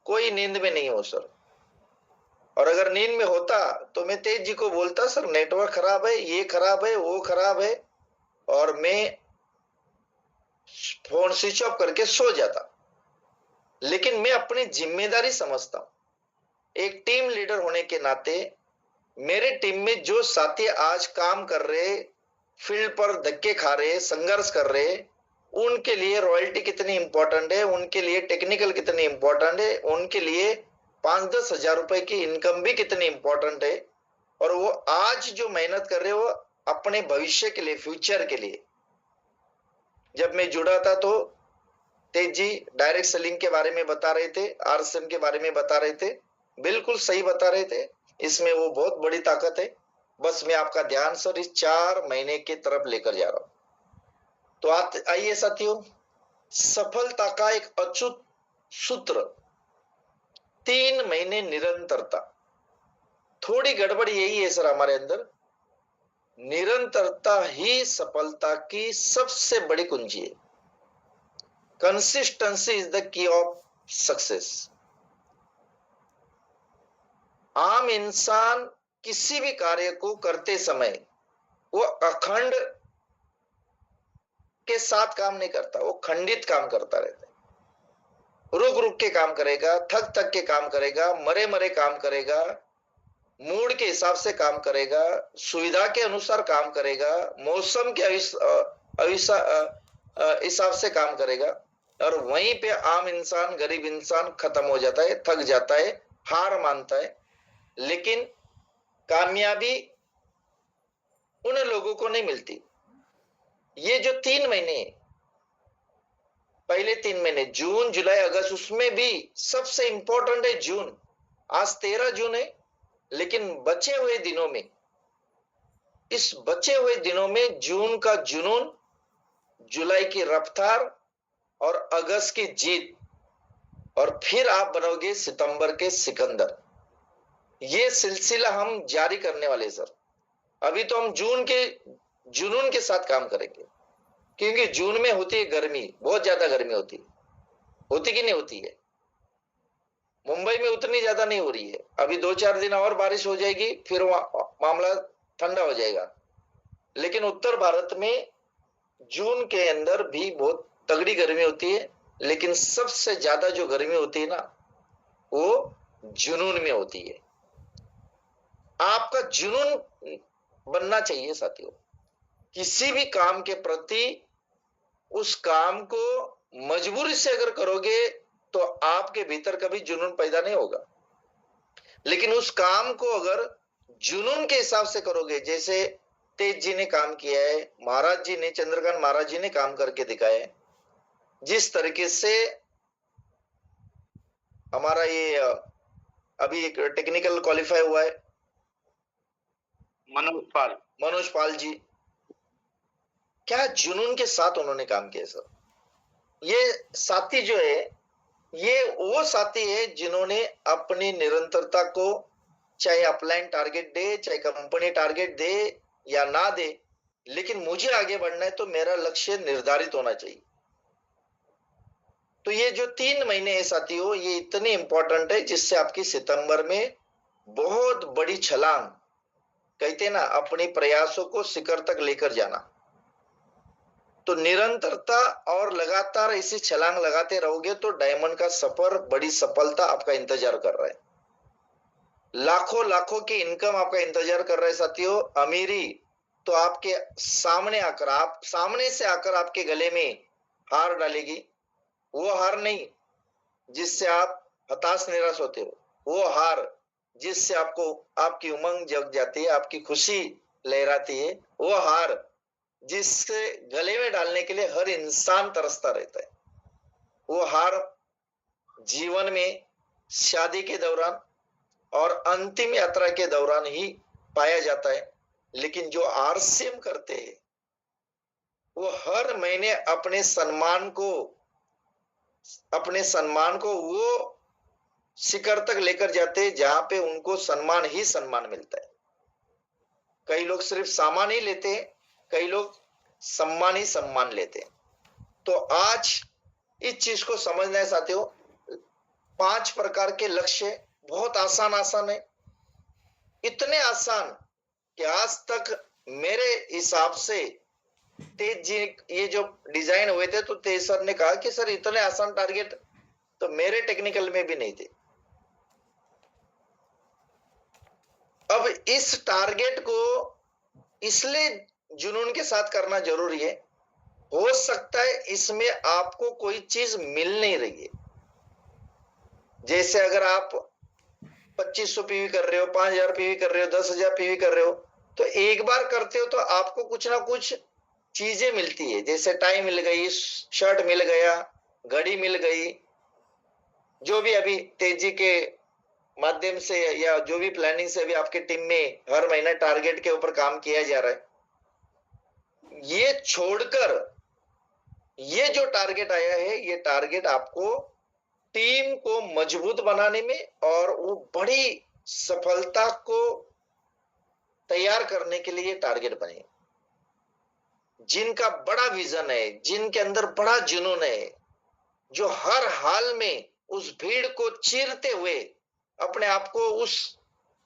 कोई नींद में नहीं हो सर। और अगर नींद में होता तो मैं तेज जी को बोलता, सर नेटवर्क खराब है, ये खराब है, वो खराब है, और मैं फोन स्विच ऑफ करके सो जाता। लेकिन मैं अपनी जिम्मेदारी समझता हूं। एक टीम लीडर होने के नाते मेरे टीम में जो साथी आज काम कर रहे, फील्ड पर धक्के खा रहे, संघर्ष कर रहे, उनके लिए रॉयल्टी कितनी इंपॉर्टेंट है, उनके लिए टेक्निकल कितनी इंपॉर्टेंट है, उनके लिए 5-10 हजार रुपए की इनकम भी कितनी इंपॉर्टेंट है। और वो आज जो मेहनत कर रहे हो अपने भविष्य के लिए, फ्यूचर के लिए। जब मैं जुड़ा था तो तेज जी डायरेक्ट सेलिंग के बारे में बता रहे थे, आरएसएम के बारे में बता रहे थे, बिल्कुल सही बता रहे थे, इसमें वो बहुत बड़ी ताकत है। बस मैं आपका ध्यान सर इस 4 महीने की तरफ लेकर जा रहा हूं। तो आइए साथियों, सफलता का एक अचूक सूत्र, 3 महीने निरंतरता। थोड़ी गड़बड़ यही है सर हमारे अंदर, निरंतरता ही सफलता की सबसे बड़ी कुंजी है। Consistency is the key of success. आम इंसान किसी भी कार्य को करते समय वो अखंड के साथ काम नहीं करता, वो खंडित काम करता रहता है। रुक रुक के काम करेगा, थक थक के काम करेगा, मरे मरे काम करेगा, मूड के हिसाब से काम करेगा, सुविधा के अनुसार काम करेगा, मौसम के हिसाब से काम करेगा। और वहीं पे आम इंसान, गरीब इंसान खत्म हो जाता है, थक जाता है, हार मानता है। लेकिन कामयाबी उन लोगों को नहीं मिलती। ये जो 3 महीने, पहले 3 महीने जून जुलाई अगस्त, उसमें भी सबसे इंपॉर्टेंट है जून। आज 13 जून है, लेकिन बचे हुए दिनों में, इस बचे हुए दिनों में जून का जुनून, जुलाई की रफ्तार और अगस्त की जीत, और फिर आप बनोगे सितंबर के सिकंदर। ये सिलसिला हम जारी करने वाले सर। अभी तो हम जून के जुनून के साथ काम करेंगे, क्योंकि जून में होती है गर्मी, बहुत ज्यादा गर्मी होती कि नहीं होती है? मुंबई में उतनी ज्यादा नहीं हो रही है। अभी 2-4 दिन और बारिश हो जाएगी, फिर मामला ठंडा हो जाएगा। लेकिन उत्तर भारत में जून के अंदर भी बहुत तगड़ी गर्मी होती है, लेकिन सबसे ज्यादा जो गर्मी होती है ना, वो जुनून में होती है। आपका जुनून बनना चाहिए साथियों। किसी भी काम के प्रति उस काम को मजबूरी से अगर करोगे तो आपके भीतर कभी जुनून पैदा नहीं होगा। लेकिन उस काम को अगर जुनून के हिसाब से करोगे, जैसे तेज जी ने काम किया है, महाराज जी ने, चंद्रकांत महाराज जी ने काम करके दिखाया है, जिस तरीके से हमारा ये अभी एक टेक्निकल क्वालिफाई हुआ है मनोज पाल जी, क्या जुनून के साथ उन्होंने काम किया सर। ये साथी जो है, ये वो साथी है जिन्होंने अपनी निरंतरता को, चाहे अपलाइन टारगेट दे, चाहे कंपनी टारगेट दे या ना दे, लेकिन मुझे आगे बढ़ना है तो मेरा लक्ष्य निर्धारित होना चाहिए। तो ये जो 3 महीने है साथियों, ये इतने इंपॉर्टेंट है जिससे आपकी सितंबर में बहुत बड़ी छलांग, कहते हैं ना, अपने प्रयासों को शिखर तक लेकर जाना। तो निरंतरता और लगातार इसी छलांग लगाते रहोगे तो डायमंड का सफर, बड़ी सफलता आपका इंतजार कर रहा है। लाखों लाखों की इनकम आपका इंतजार कर रहा है साथियों। अमीरी तो आपके सामने आकर, आप सामने से आकर आपके गले में हार डालेगी। वो हार नहीं जिससे आप हताश निराश होते हो, वो हार जिससे आपको आपकी उमंग जग जाती है, आपकी खुशी लहराती है, वो हार जिससे गले में डालने के लिए हर इंसान तरसता रहता है। वो हार जीवन में शादी के दौरान और अंतिम यात्रा के दौरान ही पाया जाता है। लेकिन जो आरसीएम करते हैं वो हर महीने अपने सम्मान को वो शिखर तक लेकर जाते हैं जहां पे उनको सम्मान ही सम्मान मिलता है। कई लोग सिर्फ सामान ही लेते हैं, कई लोग सम्मान ही सम्मान लेते हैं। तो आज इस चीज को समझना है साथियों। 5 प्रकार के लक्ष्य बहुत आसान है, इतने आसान कि आज तक मेरे हिसाब से तेज जी ये जो डिजाइन हुए थे तो तेज सर ने कहा कि सर इतने आसान टारगेट तो मेरे टेक्निकल में भी नहीं थे। अब इस टारगेट को इसलिए जुनून के साथ करना जरूरी है, हो सकता है इसमें आपको कोई चीज मिल नहीं रही है। जैसे अगर आप 2500 पीवी कर रहे हो, 5000 पीवी कर रहे हो, 10,000 पीवी कर रहे हो, तो एक बार करते हो तो आपको कुछ ना कुछ चीजें मिलती है। जैसे टाई मिल गई, शर्ट मिल गया, घड़ी मिल गई, जो भी अभी तेजी के माध्यम से या जो भी प्लानिंग से अभी आपके टीम में हर महीने टारगेट के ऊपर काम किया जा रहा है। ये छोड़कर ये जो टारगेट आया है, ये टारगेट आपको टीम को मजबूत बनाने में और वो बड़ी सफलता को तैयार करने के लिए टारगेट बने। जिनका बड़ा विजन है, जिनके अंदर बड़ा जुनून है, जो हर हाल में उस भीड़ को चीरते हुए अपने आप को उस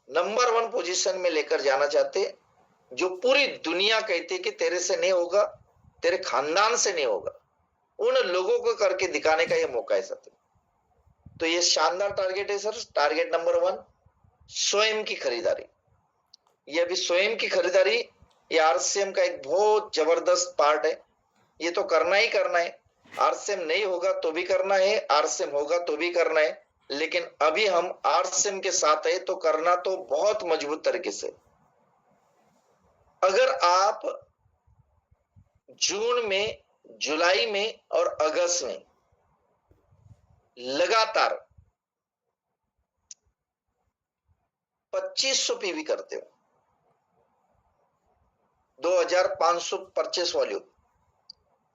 नंबर 1 पोजीशन में लेकर जाना चाहते, जो पूरी दुनिया कहती है कि तेरे से नहीं होगा, तेरे खानदान से नहीं होगा, उन लोगों को करके दिखाने का ये मौका है सर। तो ये शानदार टारगेट है सर। टारगेट नंबर 1 स्वयं की खरीदारी। ये अभी स्वयं की खरीदारी ये आरसीएम का एक बहुत जबरदस्त पार्ट है। ये तो करना ही करना है। आरसीएम नहीं होगा तो भी करना है, आरसीएम होगा तो भी करना है। लेकिन अभी हम आरसीएम के साथ है तो करना तो बहुत मजबूत तरीके से। अगर आप जून में, जुलाई में और अगस्त में लगातार 2500 पीवी करते हो, 2500 परचेस वॉल्यूम,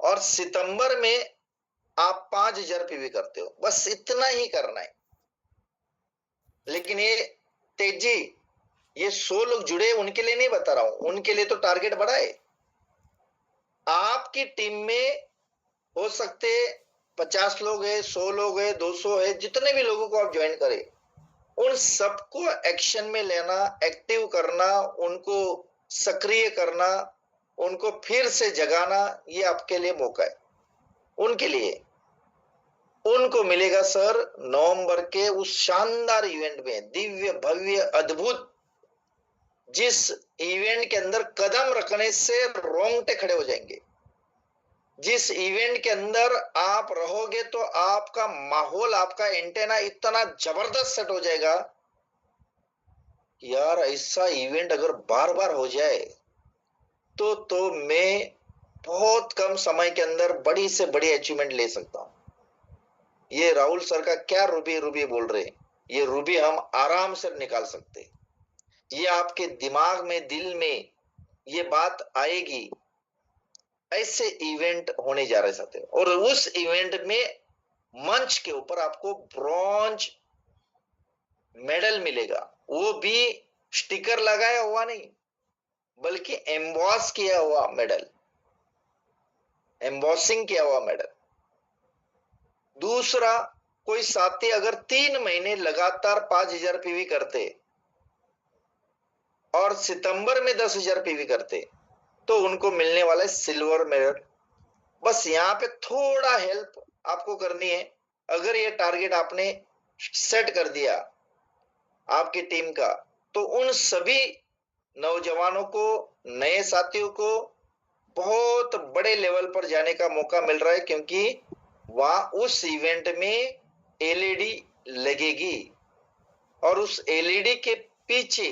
और सितंबर में आप 5000 पीवी करते हो, बस इतना ही करना है। लेकिन ये तेजी, ये 100 लोग जुड़े उनके लिए नहीं बता रहा हूं, उनके लिए तो टारगेट बड़ा है। आपकी टीम में हो सकते 50 लोग है, 100 लोग है, 200 है, जितने भी लोगों को आप ज्वाइन करें, उन सबको एक्शन में लेना, एक्टिव करना, उनको सक्रिय करना, उनको फिर से जगाना, ये आपके लिए मौका है। उनके लिए उनको मिलेगा सर नवंबर के उस शानदार इवेंट में, दिव्य भव्य अद्भुत, जिस इवेंट के अंदर कदम रखने से रोंगटे खड़े हो जाएंगे। जिस इवेंट के अंदर आप रहोगे तो आपका माहौल, आपका एंटेना इतना जबरदस्त सेट हो जाएगा, यार ऐसा इवेंट अगर बार बार हो जाए तो मैं बहुत कम समय के अंदर बड़ी से बड़ी अचीवमेंट ले सकता हूं। ये राहुल सर का क्या रूबी बोल रहे, ये रूबी हम आराम से निकाल सकते। ये आपके दिमाग में, दिल में ये बात आएगी। ऐसे इवेंट होने जा रहे साथियों, और उस इवेंट में मंच के ऊपर आपको ब्रॉन्ज मेडल मिलेगा, वो भी स्टिकर लगाया हुआ नहीं बल्कि एम्बॉस किया हुआ मेडल, एम्बॉसिंग किया हुआ मेडल। दूसरा, कोई साथी अगर 3 महीने लगातार 5000 पीवी करते और सितंबर में 10,000 पीवी करते तो उनको मिलने वाला है सिल्वर मेडल। बस यहाँ पे थोड़ा हेल्प आपको करनी है। अगर ये टारगेट आपने सेट कर दिया आपकी टीम का, तो उन सभी नौजवानों को, नए साथियों को बहुत बड़े लेवल पर जाने का मौका मिल रहा है, क्योंकि वहां उस इवेंट में एलईडी लगेगी और उस एलईडी के पीछे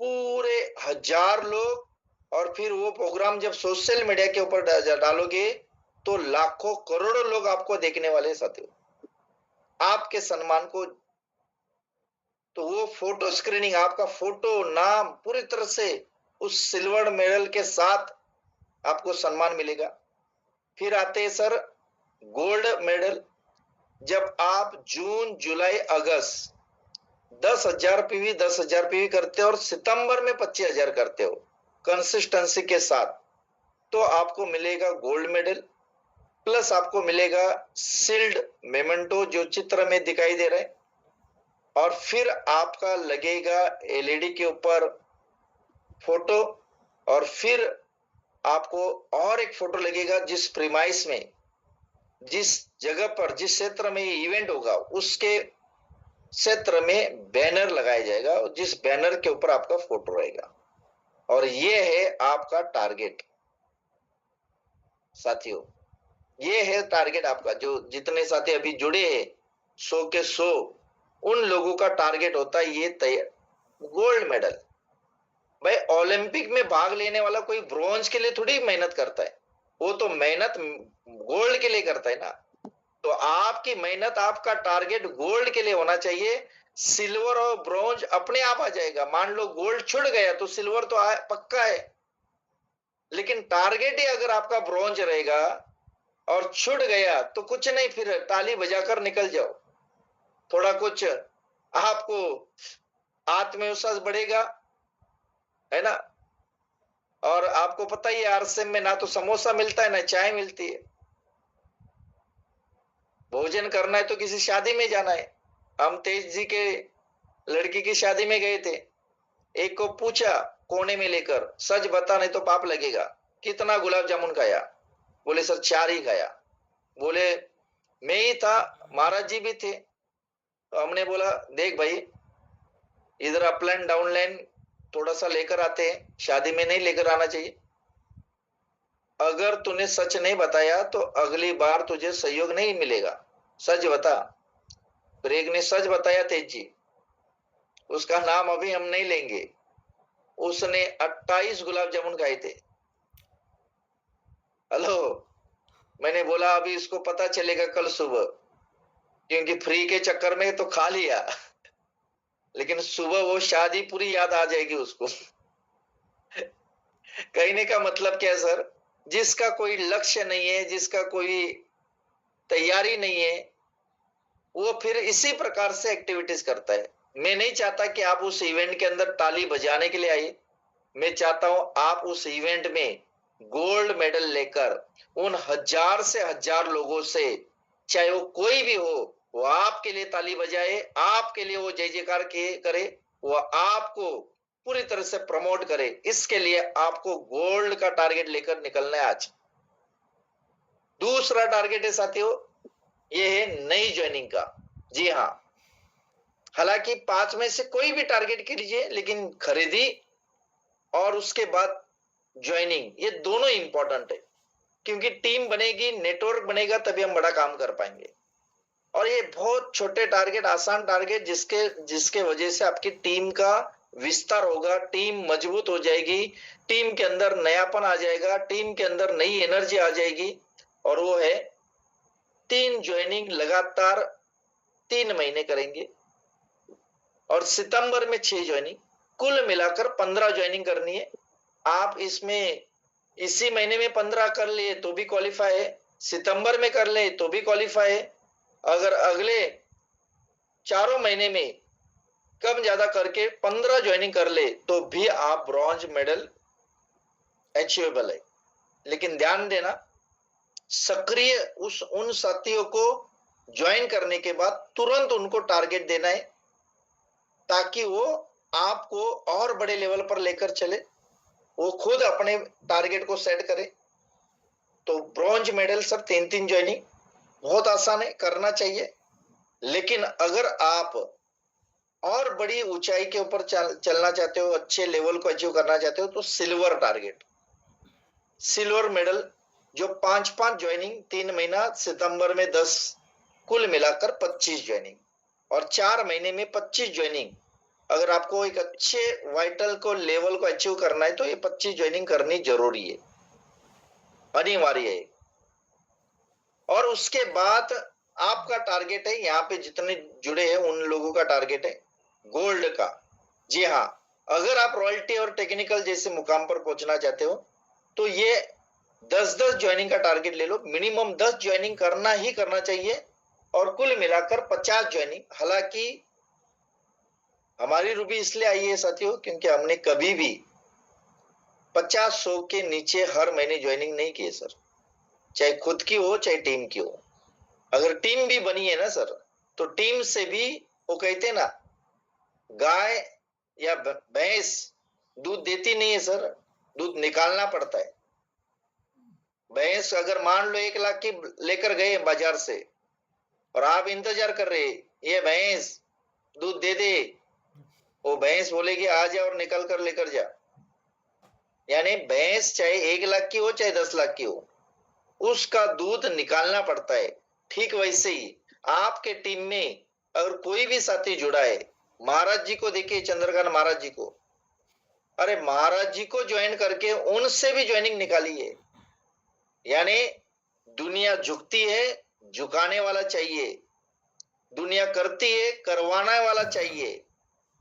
पूरे 1000 लोग, और फिर वो प्रोग्राम जब सोशल मीडिया के ऊपर डालोगे तो लाखों करोड़ों लोग आपको देखने वाले साथियों आपके सम्मान को। तो वो फोटो स्क्रीनिंग, आपका फोटो, नाम पूरी तरह से उस सिल्वर मेडल के साथ आपको सम्मान मिलेगा। फिर आते हैं सर गोल्ड मेडल। जब आप जून, जुलाई, अगस्त 10,000 पीवी 10,000 पीवी करते हो और सितंबर में 25,000 करते हो कंसिस्टेंसी के साथ, तो आपको मिलेगा गोल्ड मेडल, प्लस आपको मिलेगा सील्ड मेमेंटो जो चित्र में दिखाई दे रहा है, और फिर आपका लगेगा एलईडी के ऊपर फोटो, और फिर आपको और एक फोटो लगेगा जिस प्रीमाइस में, जिस जगह पर, जिस क्षेत्र में ये इवेंट होगा उसके क्षेत्र में बैनर लगाया जाएगा, जिस बैनर के ऊपर आपका फोटो रहेगा। और ये है आपका टारगेट साथियों, ये है टारगेट आपका। जो जितने साथी अभी जुड़े हैं 100 के 100, उन लोगों का टारगेट होता है ये गोल्ड मेडल। भाई ओलंपिक में भाग लेने वाला कोई ब्रॉन्ज के लिए थोड़ी मेहनत करता है, वो तो मेहनत गोल्ड के लिए करता है ना। तो आपकी मेहनत, आपका टारगेट गोल्ड के लिए होना चाहिए। सिल्वर और ब्रॉन्ज अपने आप आ जाएगा। मान लो गोल्ड छुट गया तो सिल्वर तो पक्का है, लेकिन टारगेट ही अगर आपका ब्रॉन्ज रहेगा और छुट गया तो कुछ नहीं, फिर ताली बजाकर निकल जाओ। थोड़ा कुछ आपको आत्मविश्वास बढ़ेगा, है ना। और आपको पता ही है आरसीएम में ना तो समोसा मिलता है ना चाय मिलती है। भोजन करना है तो किसी शादी में जाना है। हम तेज जी के लड़की की शादी में गए थे, एक को पूछा कोने में लेकर, सच बता नहीं तो पाप लगेगा, कितना गुलाब जामुन खाया? बोले सर 4 ही खाया। बोले मैं ही था, महाराज जी भी थे। तो हमने बोला देख भाई, इधर अपलाइन डाउनलाइन थोड़ा सा लेकर आते हैं, शादी में नहीं लेकर आना चाहिए। अगर तूने सच नहीं बताया तो अगली बार तुझे सहयोग नहीं मिलेगा, सच बता। फिर एक ने सच बताया तेज जी, उसका नाम अभी हम नहीं लेंगे, उसने 28 गुलाब जामुन खाए थे। हेलो, मैंने बोला अभी इसको पता चलेगा कल सुबह, क्योंकि फ्री के चक्कर में तो खा लिया लेकिन सुबह वो शादी पूरी याद आ जाएगी उसको। कहने का मतलब क्या है सर, जिसका कोई लक्ष्य नहीं है, जिसका कोई तैयारी नहीं है, वो फिर इसी प्रकार से एक्टिविटीज करता है। मैं नहीं चाहता कि आप उस इवेंट के अंदर ताली बजाने के लिए आइए, मैं चाहता हूं आप उस इवेंट में गोल्ड मेडल लेकर उन 1000 से 1000 लोगों से, चाहे वो कोई भी हो, वो आपके लिए ताली बजाए, आपके लिए वो जय जयकार करे, वो आपको पूरी तरह से प्रमोट करे। इसके लिए आपको गोल्ड का टारगेट लेकर निकलना है आज। दूसरा टारगेट है साथियों, ये है नई ज्वाइनिंग का। जी हाँ, हालांकि 5 में से कोई भी टारगेट कीजिए, लेकिन खरीदी और उसके बाद ज्वाइनिंग, ये दोनों इंपॉर्टेंट है, क्योंकि टीम बनेगी, नेटवर्क बनेगा, तभी हम बड़ा काम कर पाएंगे। और ये बहुत छोटे टारगेट, आसान टारगेट, जिसके वजह से आपकी टीम का विस्तार होगा, टीम मजबूत हो जाएगी, टीम के अंदर नयापन आ जाएगा, टीम के अंदर नई एनर्जी आ जाएगी। और वो है 3 ज्वाइनिंग लगातार 3 महीने करेंगे, और सितंबर में 6 ज्वाइनिंग, कुल मिलाकर 15 ज्वाइनिंग करनी है। आप इसमें इसी महीने में 15 कर लिए तो भी क्वालिफाई है, सितंबर में कर ले तो भी क्वालिफाई है। अगर अगले 4 महीने में कम ज्यादा करके 15 ज्वाइनिंग कर ले तो भी आप ब्रॉन्ज मेडल अचीवेबल है। लेकिन ध्यान देना, सक्रिय उन साथियों को ज्वाइन करने के बाद तुरंत उनको टारगेट देना है, ताकि वो आपको और बड़े लेवल पर लेकर चले, वो खुद अपने टारगेट को सेट करे। तो ब्रॉन्ज मेडल सर 3-3 ज्वाइनिंग बहुत आसान है, करना चाहिए। लेकिन अगर आप और बड़ी ऊंचाई के ऊपर चलना चाहते हो, अच्छे लेवल को अचीव करना चाहते हो, तो सिल्वर टारगेट, सिल्वर मेडल, जो 5-5 ज्वाइनिंग, 3 महीना, सितंबर में 10, कुल मिलाकर 25 ज्वाइनिंग, और 4 महीने में 25 ज्वाइनिंग। अगर आपको एक अच्छे वाइटल को लेवल को अचीव करना है तो ये 25 ज्वाइनिंग करनी जरूरी है, अनिवार्य है। और उसके बाद आपका टारगेट है, यहाँ पे जितने जुड़े हैं उन लोगों का टारगेट है गोल्ड का। जी हाँ, अगर आप रॉयल्टी और टेक्निकल जैसे मुकाम पर पहुंचना चाहते हो तो ये 10-10 ज्वाइनिंग का टारगेट ले लो, मिनिमम 10 ज्वाइनिंग करना ही करना चाहिए, और कुल मिलाकर 50 ज्वाइनिंग। हालांकि हमारी रूबी इसलिए आई है साथियों, क्योंकि हमने कभी भी 50-100 के नीचे हर महीने ज्वाइनिंग नहीं की है सर, चाहे खुद की हो चाहे टीम की हो। अगर टीम भी बनी है ना सर, तो टीम से भी, वो कहते ना, गाय या भैंस दूध देती नहीं है सर, दूध निकालना पड़ता है। भैंस अगर मान लो 1 लाख की लेकर गए बाजार से, और आप इंतजार कर रहे ये भैंस दूध दे दे, वो भैंस बोलेगी आ जा और निकल कर लेकर जा। यानी भैंस चाहे 1 लाख की हो चाहे 10 लाख की हो, उसका दूध निकालना पड़ता है। ठीक वैसे ही आपके टीम में अगर कोई भी साथी जुड़ा है, महाराज जी को देखिए, चंद्रकांत महाराज जी को, अरे महाराज जी को ज्वाइन करके उनसे भी ज्वाइनिंग निकाली है। यानी दुनिया झुकती है, झुकाने वाला चाहिए, दुनिया करती है, करवाने वाला चाहिए।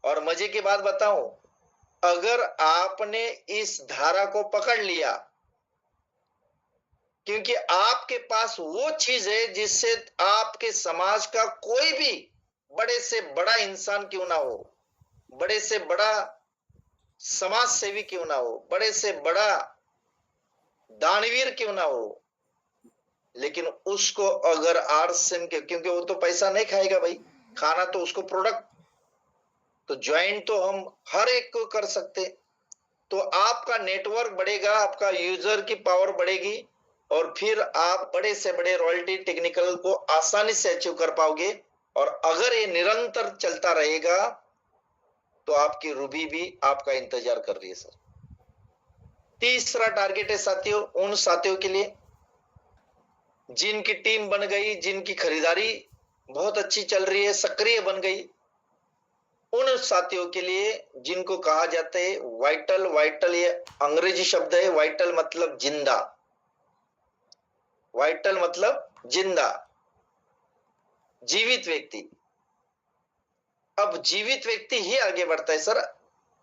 और मजे की बात बताऊं, अगर आपने इस धारा को पकड़ लिया, क्योंकि आपके पास वो चीज है जिससे आपके समाज का कोई भी बड़े से बड़ा इंसान क्यों ना हो, बड़े से बड़ा समाज सेवी क्यों ना हो, बड़े से बड़ा दानवीर क्यों ना हो, लेकिन उसको अगर आरसीएम के, क्योंकि वो तो पैसा नहीं खाएगा भाई, खाना तो उसको प्रोडक्ट, तो ज्वाइन तो हम हर एक को कर सकते। तो आपका नेटवर्क बढ़ेगा, आपका यूजर की पावर बढ़ेगी, और फिर आप बड़े से बड़े रॉयल्टी टेक्निकल को आसानी से अचीव कर पाओगे। और अगर ये निरंतर चलता रहेगा तो आपकी रूबी भी आपका इंतजार कर रही है सर। तीसरा टारगेट है साथियों, उन साथियों के लिए जिनकी टीम बन गई, जिनकी खरीदारी बहुत अच्छी चल रही है, सक्रिय बन गई, उन साथियों के लिए जिनको कहा जाता है वाइटल। वाइटल ये अंग्रेजी शब्द है, वाइटल मतलब जिंदा, वाइटल मतलब जिंदा, जीवित व्यक्ति। अब जीवित व्यक्ति ही आगे बढ़ता है सर,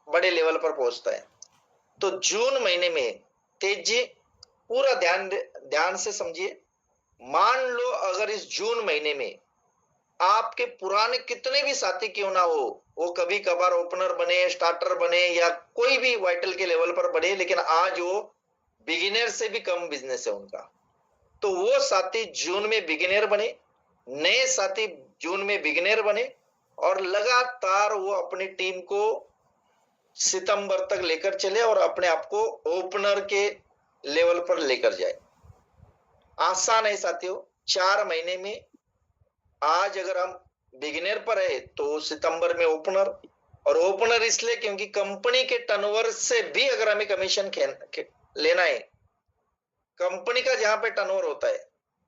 बड़े लेवल पर पहुंचता है। तो जून महीने में तेजी, पूरा ध्यान से समझिए, मान लो अगर इस जून महीने में आपके पुराने कितने भी साथी क्यों ना हो, वो कभी कभार ओपनर बने, स्टार्टर बने, या कोई भी वाइटल के लेवल पर बढ़े, लेकिन आज वो बिगिनर से भी कम बिजनेस है उनका, तो वो साथी जून में बिगिनर बने, नए साथी जून में बिगिनर बने, और लगातार वो अपनी टीम को सितंबर तक लेकर चले और अपने आप को ओपनर के लेवल पर लेकर जाए। आसान है साथियों, 4 महीने में, आज अगर हम बिगिनर पर है तो सितंबर में ओपनर, और ओपनर इसलिए क्योंकि कंपनी के टर्नओवर से भी अगर हमें कमीशन लेना है, कंपनी का जहां पे टर्नओवर होता है,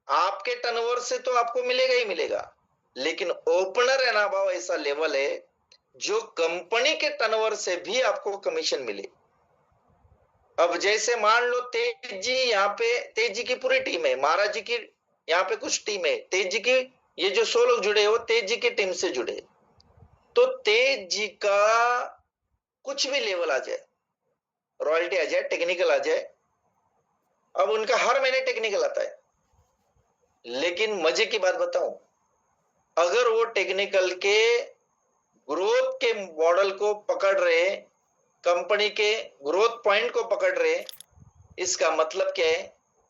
आपके टर्नओवर से तो आपको मिलेगा ही मिलेगा, लेकिन ओपनर है ना भाव, ऐसा लेवल है जो कंपनी के टर्नओवर से भी आपको कमीशन मिले। अब जैसे मान लो तेज जी, यहाँ पे तेज जी की पूरी टीम है, महाराज जी की यहाँ पे कुछ टीम है, तेज जी की ये जो 100 लोग जुड़े हो तेज जी की टीम से जुड़े, तो तेज जी का कुछ भी लेवल आ जाए, रॉयल्टी आ जाए, टेक्निकल आ जाए, अब उनका हर महीने टेक्निकल आता है, लेकिन मजे की बात बताऊं, अगर वो टेक्निकल के ग्रोथ के मॉडल को पकड़ रहे, कंपनी के ग्रोथ पॉइंट को पकड़ रहे, इसका मतलब क्या है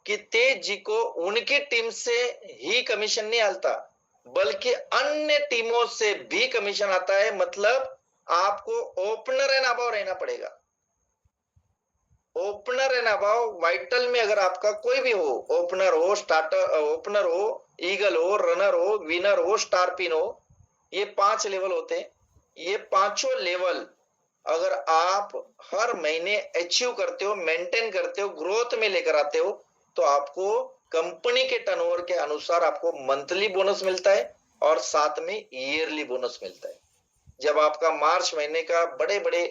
कि तेज जी को उनकी टीम से ही कमीशन नहीं आता, बल्कि अन्य टीमों से भी कमीशन आता है। मतलब आपको ओपनर एंड अबव रहना पड़ेगा। ओपनर एंड अबव वाइटल में अगर आपका कोई भी हो, ओपनर हो, स्टार्टर, ओपनर हो, ईगल हो, रनर हो, विनर हो, स्टार पिन हो, ये 5 लेवल होते हैं। ये पांचों लेवल अगर आप हर महीने अचीव करते हो, मेंटेन करते हो, ग्रोथ में लेकर आते हो, तो आपको कंपनी के टर्नओवर के अनुसार आपको मंथली बोनस मिलता है और साथ में ईयरली बोनस मिलता है। जब आपका मार्च महीने का बड़े बड़े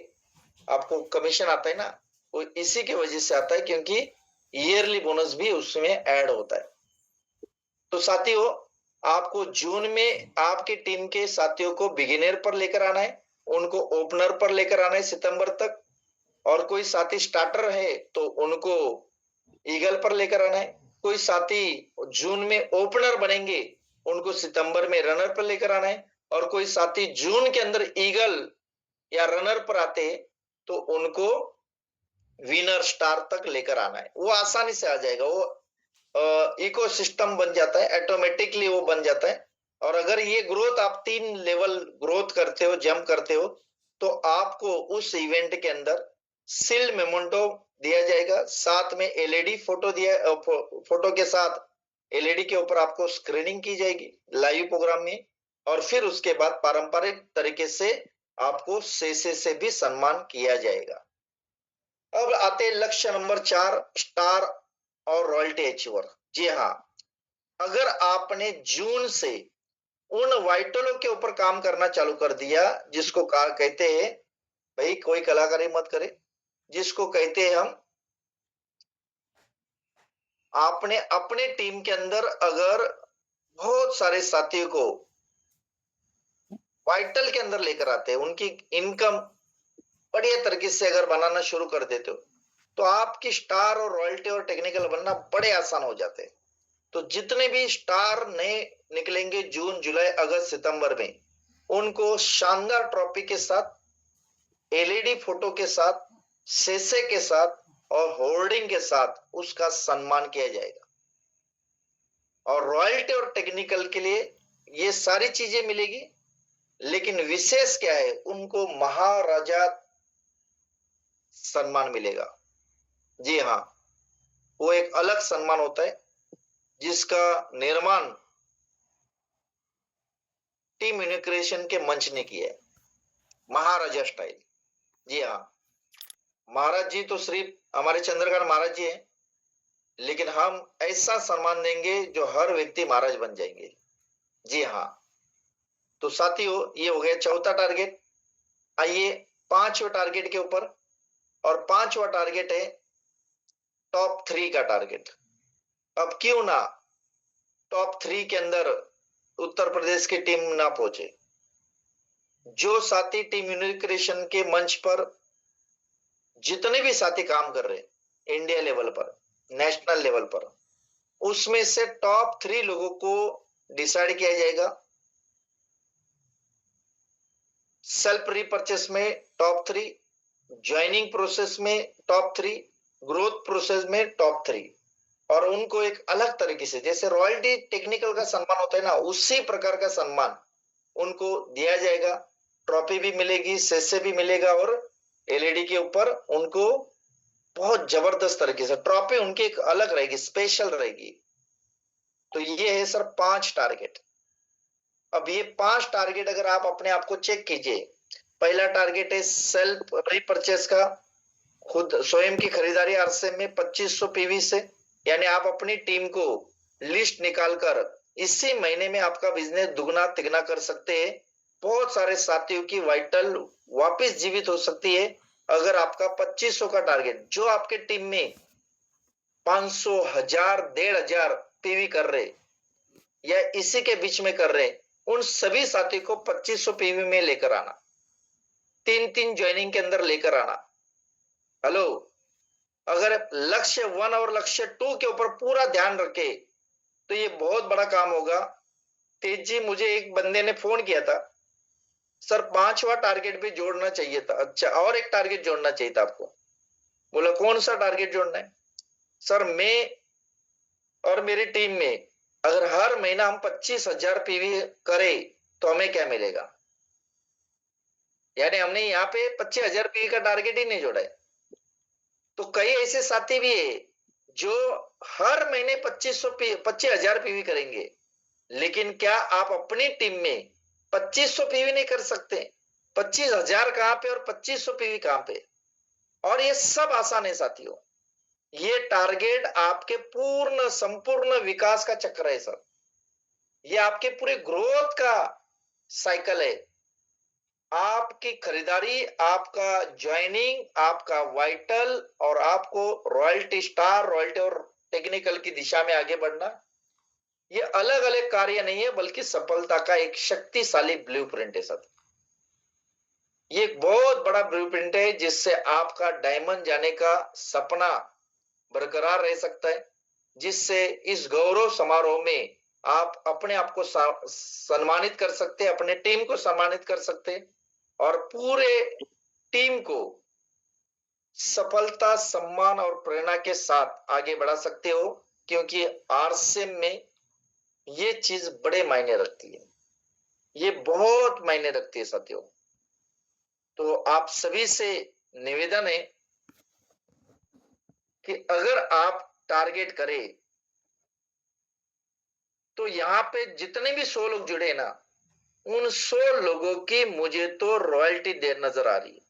आपको कमीशन आता है ना, वो इसी की वजह से आता है, क्योंकि ईयरली बोनस भी उसमें ऐड होता है। तो साथियों, आपको जून में आपकी टीम के साथियों को बिगिनर पर लेकर आना है, उनको ओपनर पर लेकर आना है सितंबर तक, और कोई साथी स्टार्टर है तो उनको ईगल पर लेकर आना है। कोई साथी जून में ओपनर बनेंगे, उनको सितंबर में रनर पर लेकर आना है, और कोई साथी जून के अंदर ईगल या रनर पर आते तो उनको विनर स्टार तक लेकर आना है। वो आसानी से आ जाएगा, वो इकोसिस्टम बन जाता है, ऑटोमेटिकली वो बन जाता है। और अगर ये ग्रोथ आप 3 लेवल ग्रोथ करते हो, जंप करते हो, तो आपको उस इवेंट के अंदर सील्ड मेमेंटो दिया जाएगा, साथ में एलईडी फोटो दिया, फोटो के साथ एलईडी के ऊपर आपको स्क्रीनिंग की जाएगी लाइव प्रोग्राम में, और फिर उसके बाद पारंपरिक तरीके से आपको सेसे से भी सम्मान किया जाएगा। अब आते हैं लक्ष्य नंबर 4, स्टार और रॉयल्टी अचीवर। जी हाँ, अगर आपने जून से उन वाइटलों के ऊपर काम करना चालू कर दिया जिसको कहते हैं, भाई कोई कलाकारी मत करे, जिसको कहते हैं हम, आपने अपने टीम के अंदर अगर बहुत सारे साथियों को वाइटल के अंदर लेकर आते हैं, उनकी इनकम बढ़िया तरीके से अगर बनाना शुरू कर देते हो, तो आपकी स्टार और रॉयल्टी और टेक्निकल बनना बड़े आसान हो जाते हैं। तो जितने भी स्टार नए निकलेंगे जून, जुलाई, अगस्त, सितंबर में, उनको शानदार ट्रॉफी के साथ, एलईडी फोटो के साथ, सेसे के साथ और होर्डिंग के साथ उसका सम्मान किया जाएगा। और रॉयल्टी और टेक्निकल के लिए ये सारी चीजें मिलेगी, लेकिन विशेष क्या है, उनको महाराजा सम्मान मिलेगा। जी हाँ, वो एक अलग सम्मान होता है जिसका निर्माण टीम यूनिक्रिएशन के मंच ने किया है, महाराजा स्टाइल। जी हाँ, महाराज जी तो सिर्फ हमारे चंद्रकांत महाराज जी हैं, लेकिन हम ऐसा सम्मान देंगे जो हर व्यक्ति महाराज बन जाएंगे। जी हाँ, तो साथियों, ये हो गया चौथा टारगेट। आइए 5वें टारगेट के ऊपर, और 5वां टारगेट है टॉप 3 का टारगेट। अब क्यों ना टॉप 3 के अंदर उत्तर प्रदेश की टीम ना पहुंचे। जो साथी टीम यूनिक्रिएशन के मंच पर जितने भी साथी काम कर रहे हैं इंडिया लेवल पर, नेशनल लेवल पर, उसमें से टॉप 3 लोगों को डिसाइड किया जाएगा। सेल्फ रीपरचेस में टॉप 3, ज्वाइनिंग प्रोसेस में टॉप 3, ग्रोथ प्रोसेस में टॉप 3, और उनको एक अलग तरीके से, जैसे रॉयल्टी टेक्निकल का सम्मान होता है ना, उसी प्रकार का सम्मान उनको दिया जाएगा। ट्रॉफी भी मिलेगी, सेसे भी मिलेगा, और एलईडी के ऊपर उनको बहुत जबरदस्त तरीके से ट्रॉफी उनकी एक अलग रहेगी, स्पेशल रहेगी। तो ये है सर 5 टारगेट। अब ये 5 टारगेट अगर आप अपने आप को चेक कीजिए। पहला टारगेट है सेल्फ रीपरचेस का, खुद स्वयं की खरीदारी आरसीएम में 2500 पीवी से, यानी आप अपनी टीम को लिस्ट निकालकर इसी महीने में आपका बिजनेस दुगना तिगना कर सकते हैं। बहुत सारे साथियों की वाइटल वापस जीवित हो सकती है अगर आपका 2500 का टारगेट, जो आपके टीम में 500, 1000, 1500 पीवी कर रहे या इसी के बीच में कर रहे, उन सभी साथी को 2500 पीवी में लेकर आना, 3-3 ज्वाइनिंग के अंदर लेकर आना। हेलो, अगर लक्ष्य 1 और लक्ष्य 2 के ऊपर पूरा ध्यान रखे तो ये बहुत बड़ा काम होगा। तेज जी, मुझे एक बंदे ने फोन किया था, सर 5वां टारगेट भी जोड़ना चाहिए था। अच्छा, और एक टारगेट जोड़ना चाहिए था आपको। बोला कौन सा टारगेट जोड़ना है? सर, मैं और मेरी टीम में अगर हर महीना हम 25,000 पीवी करें तो हमें क्या मिलेगा? यानी हमने यहाँ पे 25,000 पीवी का टारगेट ही नहीं जोड़ा है। तो कई ऐसे साथी भी है जो हर महीने 25,000 पीवी करेंगे, लेकिन क्या आप अपनी टीम में 2500 पीवी नहीं कर सकते? 25,000 कहां पे और 2500 पीवी कहां पे? और ये सब आसान है साथियों। ये टारगेट आपके पूर्ण संपूर्ण विकास का चक्र है सर। ये आपके पूरे ग्रोथ का साइकिल है। आपकी खरीदारी, आपका ज्वाइनिंग, आपका वाइटल और आपको रॉयल्टी स्टार, रॉयल्टी और टेक्निकल की दिशा में आगे बढ़ना, ये अलग अलग कार्य नहीं है बल्कि सफलता का एक शक्तिशाली ब्लूप्रिंट है सर। ये एक बहुत बड़ा ब्लूप्रिंट है जिससे आपका डायमंड जाने का सपना बरकरार रह सकता है, जिससे इस गौरव समारोह में आप अपने आप को सम्मानित कर सकते हैं, अपने टीम को सम्मानित कर सकते हैं और पूरे टीम को सफलता, सम्मान और प्रेरणा के साथ आगे बढ़ा सकते हो, क्योंकि आरसीएम में ये चीज बड़े मायने रखती है। ये बहुत मायने रखती है साथियों। तो आप सभी से निवेदन है कि अगर आप टारगेट करें तो यहाँ पे जितने भी 100 लोग जुड़े ना, उन 100 लोगों की मुझे तो रॉयल्टी देर नजर आ रही है।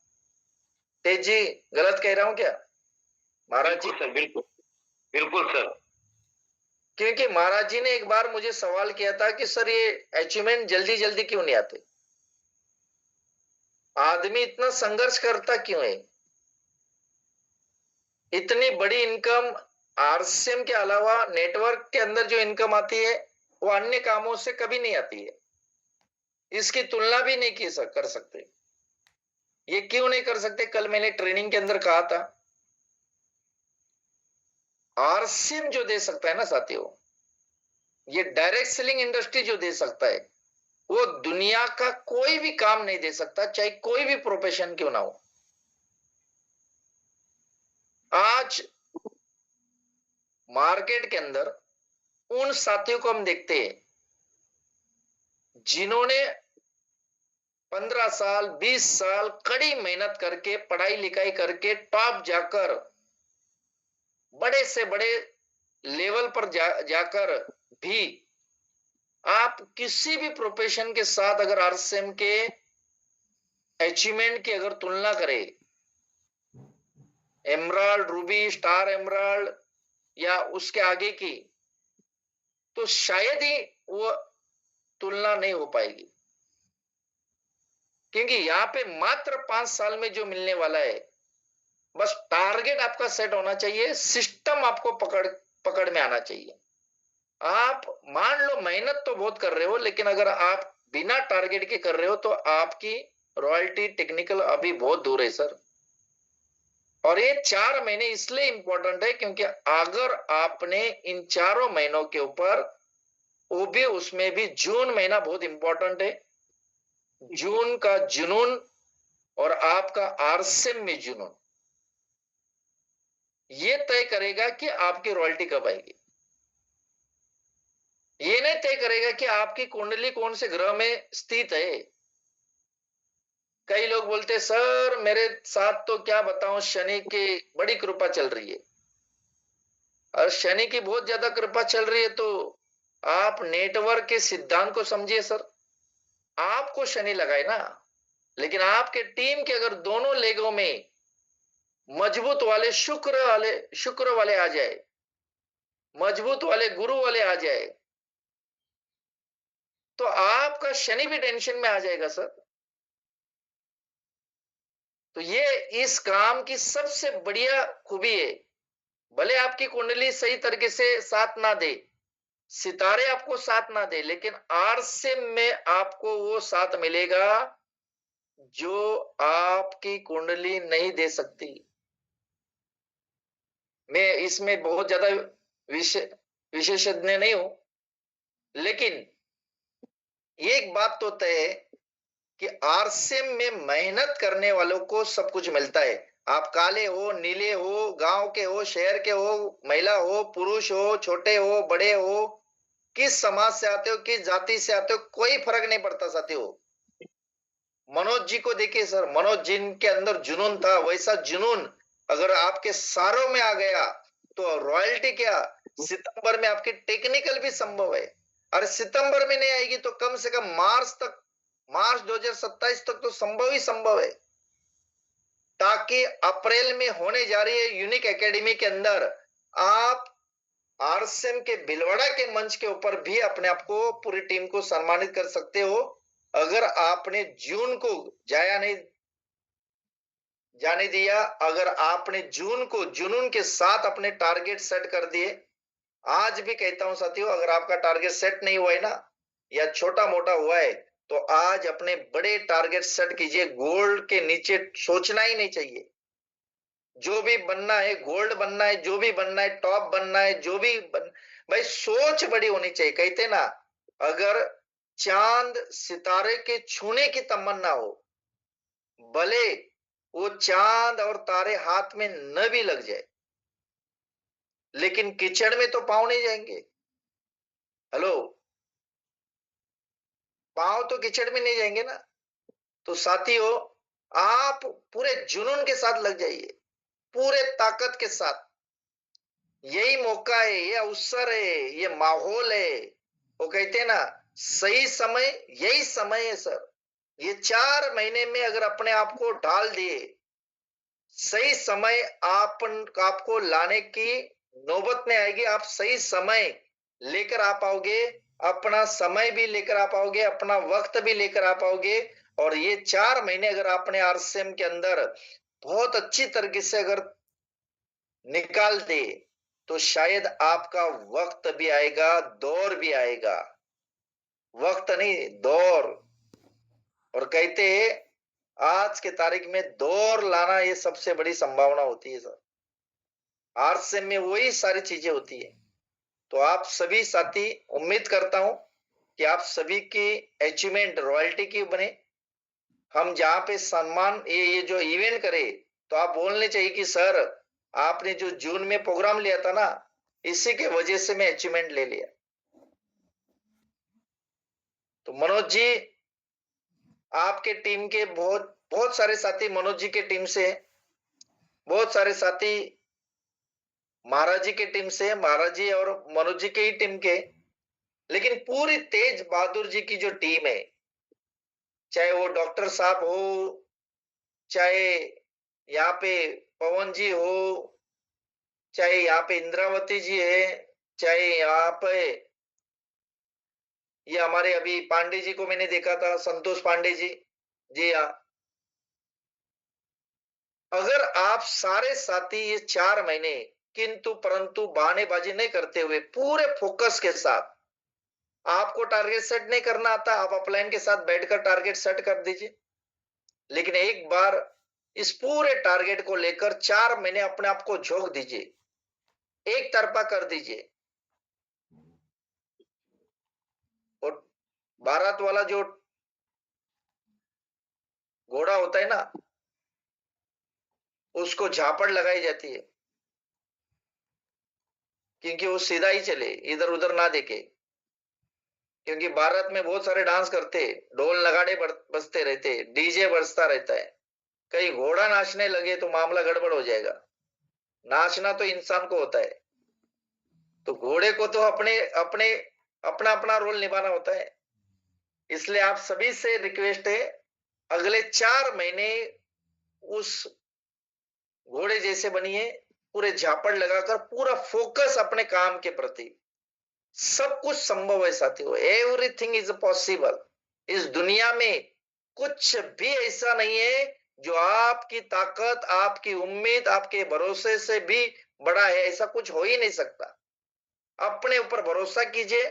तेज जी, गलत कह रहा हूं क्या महाराज जी? सर बिल्कुल बिल्कुल सर। क्योंकि महाराज जी ने एक बार मुझे सवाल किया था कि सर ये अचीवमेंट जल्दी जल्दी क्यों नहीं आते, आदमी इतना संघर्ष करता क्यों है? इतनी बड़ी इनकम आरसीएम के अलावा नेटवर्क के अंदर जो इनकम आती है वो अन्य कामों से कभी नहीं आती है। इसकी तुलना भी नहीं कर सकते। ये क्यों नहीं कर सकते? कल मैंने ट्रेनिंग के अंदर कहा था, आरसीएम जो दे सकता है ना साथियों, ये डायरेक्ट सेलिंग इंडस्ट्री जो दे सकता है, वो दुनिया का कोई भी काम नहीं दे सकता, चाहे कोई भी प्रोफेशन क्यों ना हो। आज मार्केट के अंदर उन साथियों को हम देखते हैं जिन्होंने 15 साल 20 साल कड़ी मेहनत करके, पढ़ाई लिखाई करके टॉप जाकर, बड़े से बड़े लेवल पर जाकर भी आप किसी भी प्रोफेशन के साथ अगर आरसीएम के अचीवमेंट की अगर तुलना करें, एमराल्ड, रूबी, स्टार एमराल्ड या उसके आगे की, तो शायद ही वो तुलना नहीं हो पाएगी। क्योंकि यहाँ पे मात्र 5 साल में जो मिलने वाला है, बस टारगेट आपका सेट होना चाहिए, सिस्टम आपको पकड़ में आना चाहिए। आप मान लो मेहनत तो बहुत कर रहे हो, लेकिन अगर आप बिना टारगेट के कर रहे हो तो आपकी रॉयल्टी टेक्निकल अभी बहुत दूर है सर। और ये 4 महीने इसलिए इंपॉर्टेंट है क्योंकि अगर आपने इन 4 महीनों के ऊपर, वो भी उसमें भी जून महीना बहुत इंपॉर्टेंट है, जून का जुनून और आपका आरसीएम में जुनून, ये तय करेगा कि आपकी रॉयल्टी कब आएगी। ये नहीं तय करेगा कि आपकी कुंडली कौन से ग्रह में स्थित है। कई लोग बोलते सर मेरे साथ तो क्या बताऊं, शनि की बड़ी कृपा चल रही है। और शनि की बहुत ज्यादा कृपा चल रही है तो आप नेटवर्क के सिद्धांत को समझिए सर। आपको शनि लगाए ना, लेकिन आपके टीम के अगर दोनों लेगों में मजबूत वाले शुक्र वाले आ जाए, मजबूत वाले गुरु वाले आ जाए, तो आपका शनि भी टेंशन में आ जाएगा सर। तो ये इस काम की सबसे बढ़िया खूबी है। भले आपकी कुंडली सही तरीके से साथ ना दे, सितारे आपको साथ ना दे, लेकिन आरसीएम में आपको वो साथ मिलेगा जो आपकी कुंडली नहीं दे सकती। मैं इसमें बहुत ज्यादा विशेषज्ञ नहीं हूं, लेकिन एक बात तो तय है कि आरसीएम में मेहनत करने वालों को सब कुछ मिलता है। आप काले हो, नीले हो, गांव के हो, शहर के हो, महिला हो, पुरुष हो, छोटे हो, बड़े हो, किस समाज से आते हो, किस जाति से आते हो, कोई फर्क नहीं पड़ता साथियों। मनोज जी को देखिए सर, मनोज जिनके अंदर जुनून था, वैसा जुनून अगर आपके सारों में आ गया तो रॉयल्टी क्या, सितंबर में आपकी टेक्निकल भी संभव है। अरे सितंबर में नहीं आएगी तो कम से कम मार्च 2027 तक तो संभव ही संभव है, ताकि अप्रैल में होने जा रही है यूनिक एकेडमी के अंदर आप आरएसएम के भिलवाड़ा के मंच के ऊपर भी अपने आप को, पूरी टीम को सम्मानित कर सकते हो। अगर आपने जून को जाने दिया, अगर आपने जून को जुनून के साथ अपने टारगेट सेट कर दिए, आज भी कहता हूं साथियों, अगर आपका टारगेट सेट नहीं हुआ है ना, या छोटा मोटा हुआ है, तो आज अपने बड़े टारगेट सेट कीजिए। गोल्ड के नीचे सोचना ही नहीं चाहिए। जो भी बनना है, गोल्ड बनना है, जो भी बनना है, टॉप बनना है, जो भी भाई सोच बड़ी होनी चाहिए। कहते ना, अगर चांद सितारे के छूने की तमन्ना हो, भले वो चांद और तारे हाथ में न भी लग जाए, लेकिन कीचड़ में तो पांव नहीं जाएंगे। हेलो, पांव तो कीचड़ में नहीं जाएंगे ना। तो साथियों, आप पूरे जुनून के साथ लग जाइए, पूरे ताकत के साथ। यही मौका है, ये अवसर है, ये माहौल है। वो कहते हैं ना, सही समय, यही समय है सर। ये 4 महीने में अगर अपने आप को ढाल दिए, सही समय आपको लाने की नौबत में आएगी। आप सही समय लेकर आ पाओगे, अपना समय भी लेकर आ पाओगे, अपना वक्त भी लेकर आ पाओगे। और ये 4 महीने अगर आपने आरसीएम के अंदर बहुत अच्छी तरीके से अगर निकाल दे, तो शायद आपका वक्त भी आएगा, दौर भी आएगा। वक्त नहीं, दौर। और कहते आज के तारीख में दौर लाना ये सबसे बड़ी संभावना होती है सर। आरसीएम में वही सारी चीजें होती है। तो आप सभी साथी, उम्मीद करता हूं कि आप सभी की अचीवमेंट रॉयल्टी की बने। हम जहां पे सम्मान ये जो इवेंट करे, तो आप बोलने चाहिए कि सर आपने जो जून में प्रोग्राम लिया था ना, इसी के वजह से मैं अचीवमेंट ले लिया। तो मनोज जी, आपके टीम के बहुत सारे साथी मनोज जी के टीम से, बहुत सारे साथी महाराज जी के टीम से, महाराज जी और मनोज जी के ही टीम के। लेकिन पूरी तेज बहादुर जी की जो टीम है, चाहे वो डॉक्टर साहब हो, चाहे यहाँ पे पवन जी हो, चाहे यहाँ पे इंद्रावती जी है, चाहे यहाँ पे ये हमारे अभी पांडे जी को मैंने देखा था, संतोष पांडे जी। जी हाँ, अगर आप सारे साथी ये 4 महीने किंतु परंतु बहानेबाजी नहीं करते हुए पूरे फोकस के साथ, आपको टारगेट सेट नहीं करना आता, आप अपलाइन के साथ बैठकर टारगेट सेट कर दीजिए। लेकिन एक बार इस पूरे टारगेट को लेकर 4 महीने अपने आप को झोंक दीजिए, एक तरफा कर दीजिए। और भारत वाला जो घोड़ा होता है ना, उसको झापड़ लगाई जाती है, क्योंकि वो सीधा ही चले, इधर उधर ना देखे। क्योंकि भारत में बहुत सारे डांस करते, ढोल नगाड़े बजते रहते, डीजे बजता रहता है। कहीं घोड़ा नाचने लगे तो मामला गड़बड़ हो जाएगा। नाचना तो इंसान को होता है, तो घोड़े को तो अपना अपना रोल निभाना होता है। इसलिए आप सभी से रिक्वेस्ट है, अगले 4 महीने उस घोड़े जैसे बनिए, पूरे झापड़ लगाकर पूरा फोकस अपने काम के प्रति। सब कुछ संभव है साथियों, एवरीथिंग इज पॉसिबल। इस दुनिया में कुछ भी ऐसा नहीं है जो आपकी ताकत, आपकी उम्मीद, आपके भरोसे से भी बड़ा है। ऐसा कुछ हो ही नहीं सकता। अपने ऊपर भरोसा कीजिए,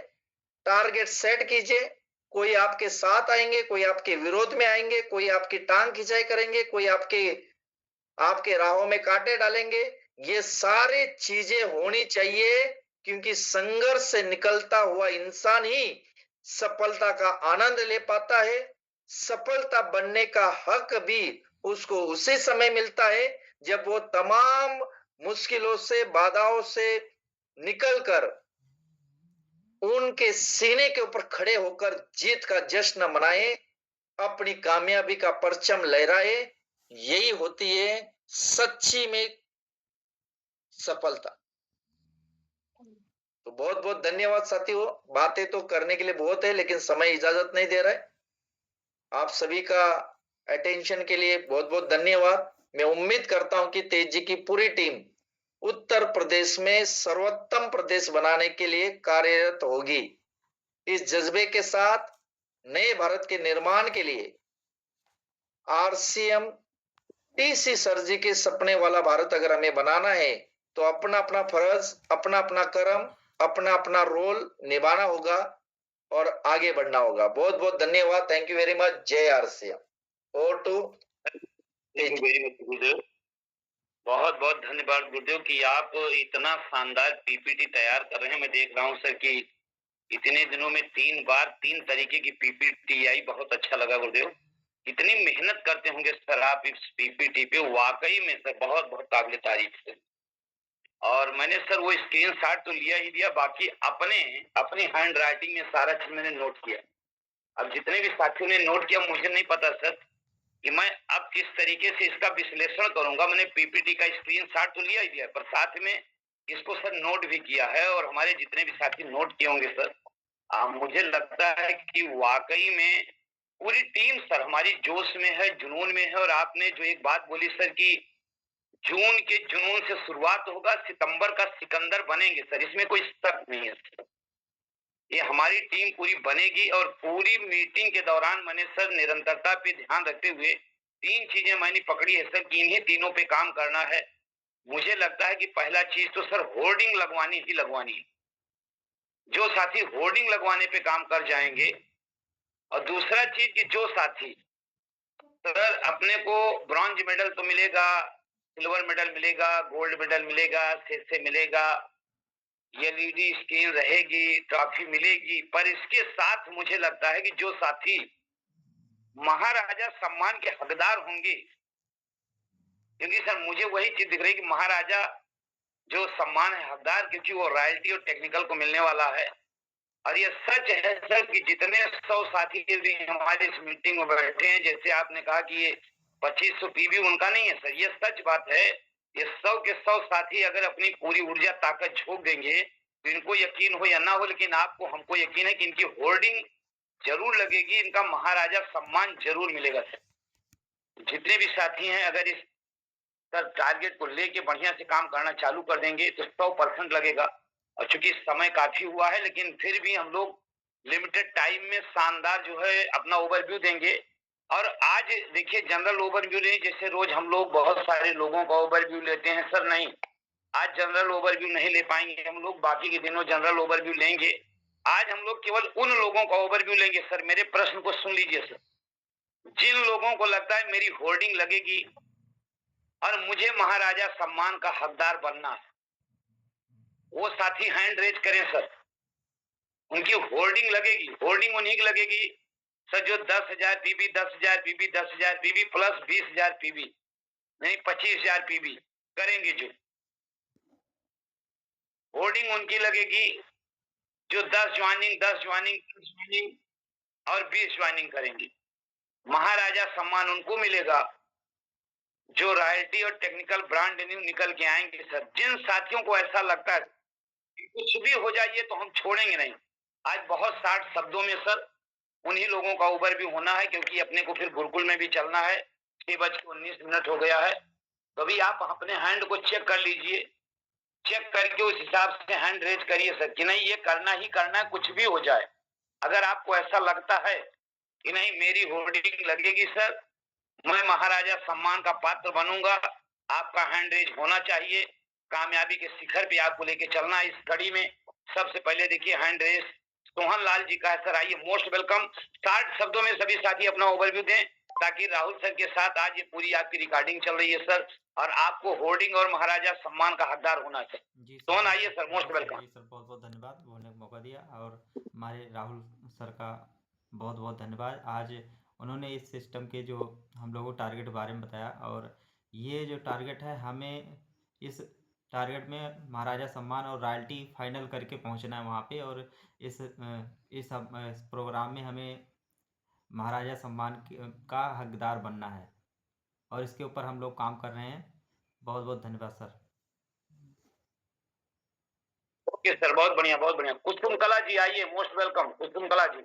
टारगेट सेट कीजिए। कोई आपके साथ आएंगे, कोई आपके विरोध में आएंगे, कोई आपकी टांग खिंचाई करेंगे, कोई आपके राहों में कांटे डालेंगे। ये सारी चीजें होनी चाहिए, क्योंकि संघर्ष से निकलता हुआ इंसान ही सफलता का आनंद ले पाता है। सफलता बनने का हक भी उसको उसी समय मिलता है जब वो तमाम मुश्किलों से, बाधाओं से निकलकर उनके सीने के ऊपर खड़े होकर जीत का जश्न मनाए, अपनी कामयाबी का परचम लहराए। यही होती है सच्ची में सफलता। तो बहुत बहुत धन्यवाद साथियों। बातें तो करने के लिए बहुत है, लेकिन समय इजाजत नहीं दे रहा है। आप सभी का अटेंशन के लिए बहुत बहुत धन्यवाद। मैं उम्मीद करता हूं कि तेज जी की पूरी टीम उत्तर प्रदेश में सर्वोत्तम प्रदेश बनाने के लिए कार्यरत होगी। इस जज्बे के साथ नए भारत के निर्माण के लिए आरसीएम टीसी सर जी के सपने वाला भारत अगर हमें बनाना है, तो अपना अपना फर्ज, अपना अपना कर्म, अपना अपना रोल निभाना होगा और आगे बढ़ना होगा। बहुत बहुत धन्यवाद। Thank you very much. जय आरसीएम। और to thank you very much गुरुदेव। बहुत बहुत धन्यवाद गुरुदेव कि आप इतना शानदार पीपीटी तैयार कर रहे हैं। मैं देख रहा हूँ सर कि इतने दिनों में 3 बार 3 तरीके की पीपीटी आई। बहुत अच्छा लगा गुरुदेव। इतनी मेहनत करते होंगे सर आप इस पीपीटी पे, वाकई में सर बहुत बहुत काबिल तारीफ है। और मैंने सर वो स्क्रीनशॉट तो लिया ही लिया, बाकी अपनी हैंड राइटिंग में सारा चीज मैंने नोट किया। अब जितने भी साथियों ने नोट किया, मुझे नहीं पता सर कि मैं अब किस तरीके से इसका विश्लेषण करूंगा। मैंने पीपीटी का स्क्रीनशॉट तो लिया ही लिया, पर साथ में इसको सर नोट भी किया है। और हमारे जितने भी साथी नोट किए होंगे सर, मुझे लगता है कि वाकई में पूरी टीम सर हमारी जोश में है, जुनून में है। और आपने जो एक बात बोली सर कि जून के जुनून से शुरुआत होगा, सितंबर का सिकंदर बनेंगे सर, इसमें कोई शक नहीं है सर। ये हमारी टीम पूरी बनेगी। और पूरी मीटिंग के दौरान मैंने सर निरंतरता पे ध्यान रखते हुए 3 चीजें मैंने पकड़ी है सर कि इन्हीं तीनों पे काम करना है। मुझे लगता है कि पहला चीज तो सर होर्डिंग लगवानी ही लगवानी। जो साथी होर्डिंग लगवाने पे काम कर जाएंगे, और दूसरा चीज कि जो साथी सर अपने को ब्रॉन्ज मेडल तो मिलेगा, सिल्वर मेडल मिलेगा, गोल्ड मेडल मिलेगा, से मिलेगा, एलईडी स्क्रीन रहेगी, ट्रॉफी मिलेगी, पर इसके साथ मुझे लगता है कि जो साथी महाराजा सम्मान के हकदार होंगे, क्योंकि सर मुझे वही चीज दिख रही है कि महाराजा जो सम्मान है हकदार, क्योंकि वो रॉयल्टी और टेक्निकल को मिलने वाला है। और ये सच है सर कि जितने 100 साथी भी हमारे इस मीटिंग में बैठे हैं, जैसे आपने कहा कि ये 2500 पीवी उनका नहीं है सर, ये सच बात है। ये 100 के 100 साथी अगर अपनी पूरी ऊर्जा ताकत झोंक देंगे, तो इनको यकीन हो या ना हो, लेकिन आपको हमको यकीन है कि इनकी होर्डिंग जरूर लगेगी, इनका महाराजा सम्मान जरूर मिलेगा सर। जितने भी साथी हैं अगर इस सर टारगेट को लेके बढ़िया से काम करना चालू कर देंगे तो 100% लगेगा। और चूंकि समय काफी हुआ है, लेकिन फिर भी हम लोग लिमिटेड टाइम में शानदार जो है अपना ओवरव्यू देंगे। और आज देखिए जनरल ओवरव्यू नहीं, जैसे रोज हम लोग बहुत सारे लोगों का ओवरव्यू लेते हैं सर, नहीं, आज जनरल ओवरव्यू नहीं ले पाएंगे हम लोग। बाकी के दिनों जनरल ओवरव्यू लेंगे। आज हम लोग केवल उन लोगों का ओवरव्यू लेंगे सर। मेरे प्रश्न को सुन लीजिए सर। जिन लोगों को लगता है मेरी होर्डिंग लगेगी और मुझे महाराजा सम्मान का हकदार बनना है, वो साथी हैंड रेज करें सर। उनकी होर्डिंग लगेगी। होर्डिंग उन्हीं की लगेगी सर जो 10,000 PB, 10,000 PB, 10,000 PB plus 20,000 PB, नहीं 25,000 पीबी करेंगे। जो होर्डिंग उनकी लगेगी जो 10 ज्वाइनिंग, 10 ज्वाइनिंग, 10 ज्वाइनिंग और 20 ज्वाइनिंग करेंगे। महाराजा सम्मान उनको मिलेगा जो रॉयल्टी और टेक्निकल ब्रांड निकल के आएंगे सर। जिन साथियों को ऐसा लगता है कि कुछ भी हो जाइए तो हम छोड़ेंगे नहीं, आज बहुत 60 शब्दों में सर उन्हीं लोगों का ओवरव्यू होना है, क्योंकि अपने को फिर गुरुकुल में भी चलना है। 6:19 हो गया है। तो अभी आप अपने हैंड को चेक कर लीजिए, चेक करके उस हिसाब से हैंड रेज करिए सर कि नहीं ये करना ही करना है, कुछ भी हो जाए। अगर आपको ऐसा लगता है कि नहीं मेरी होर्डिंग लगेगी सर, मैं महाराजा सम्मान का पात्र बनूंगा, आपका हैंड रेज होना चाहिए। कामयाबी के शिखर पे आपको लेके चलना इस कड़ी में। सबसे पहले देखिए हैंड रेज सोहन लाल जी का है सर। आइए, मोस्ट वेलकम। 60 शब्दों में सभी साथी अपना ओवरव्यू दें, ताकि राहुल सर के साथ आज ये पूरी आपकी रिकॉर्डिंग चल रही है सर, और आपको होर्डिंग और महाराजा सम्मान का हकदार होना चाहिए। सोहन आइए सर, मोस्ट वेलकम। जी सर, बहुत बहुत धन्यवाद बोलने का मौका दिया। और हमारे राहुल सर का बहुत बहुत धन्यवाद। आज उन्होंने इस सिस्टम के जो हम लोगों को टारगेट बारे में बताया, और ये जो टारगेट है हमें इस टारगेट में महाराजा सम्मान और रॉयल्टी फाइनल करके पहुंचना है वहाँ पे। और इस प्रोग्राम में हमें महाराजा सम्मान का हकदार बनना है और इसके ऊपर हम लोग काम कर रहे हैं। बहुत बहुत धन्यवाद सर। ओके सर, बहुत बढ़िया बहुत बढ़िया। कुसुम कला जी आइए, मोस्ट वेलकम। कुसुम कला जी,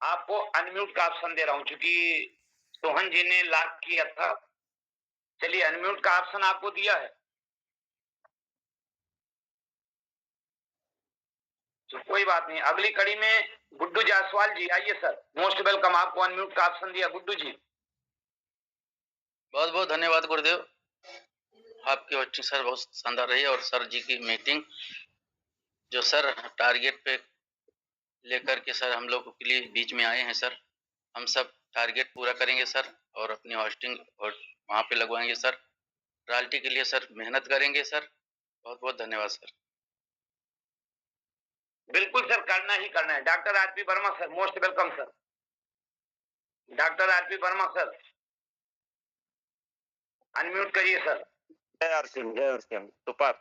आपको अनम्यूट का ऑप्शन दे रहा हूं क्योंकि सोहन जी ने लॉक किया था। चलिए, अनम्यूट का ऑप्शन आपको दिया है तो कोई बात नहीं। अगली कड़ी में गुड्डू जायसवाल जी आइए सर, मोस्ट वेलकम। आपको अनम्यूट का ऑप्शन दिया गुड्डू जी। बहुत बहुत धन्यवाद गुरुदेव, आपकी अच्छी सर बहुत शानदार रही। और सर जी की मीटिंग जो सर टारगेट पे लेकर के सर हम लोग के लिए बीच में आए हैं सर, हम सब टारगेट पूरा करेंगे सर और अपनी होस्टिंग और वहाँ पे लगवाएंगे सर। रॉयल्टी के लिए सर मेहनत करेंगे सर। बहुत बहुत धन्यवाद सर। बिल्कुल सर, करना ही करना है। Doctor RP Verma sir, most welcome sir. Doctor RP Verma sir, unmute करिए सर। जय हर सिंह, जय हर सिंह। सुपर।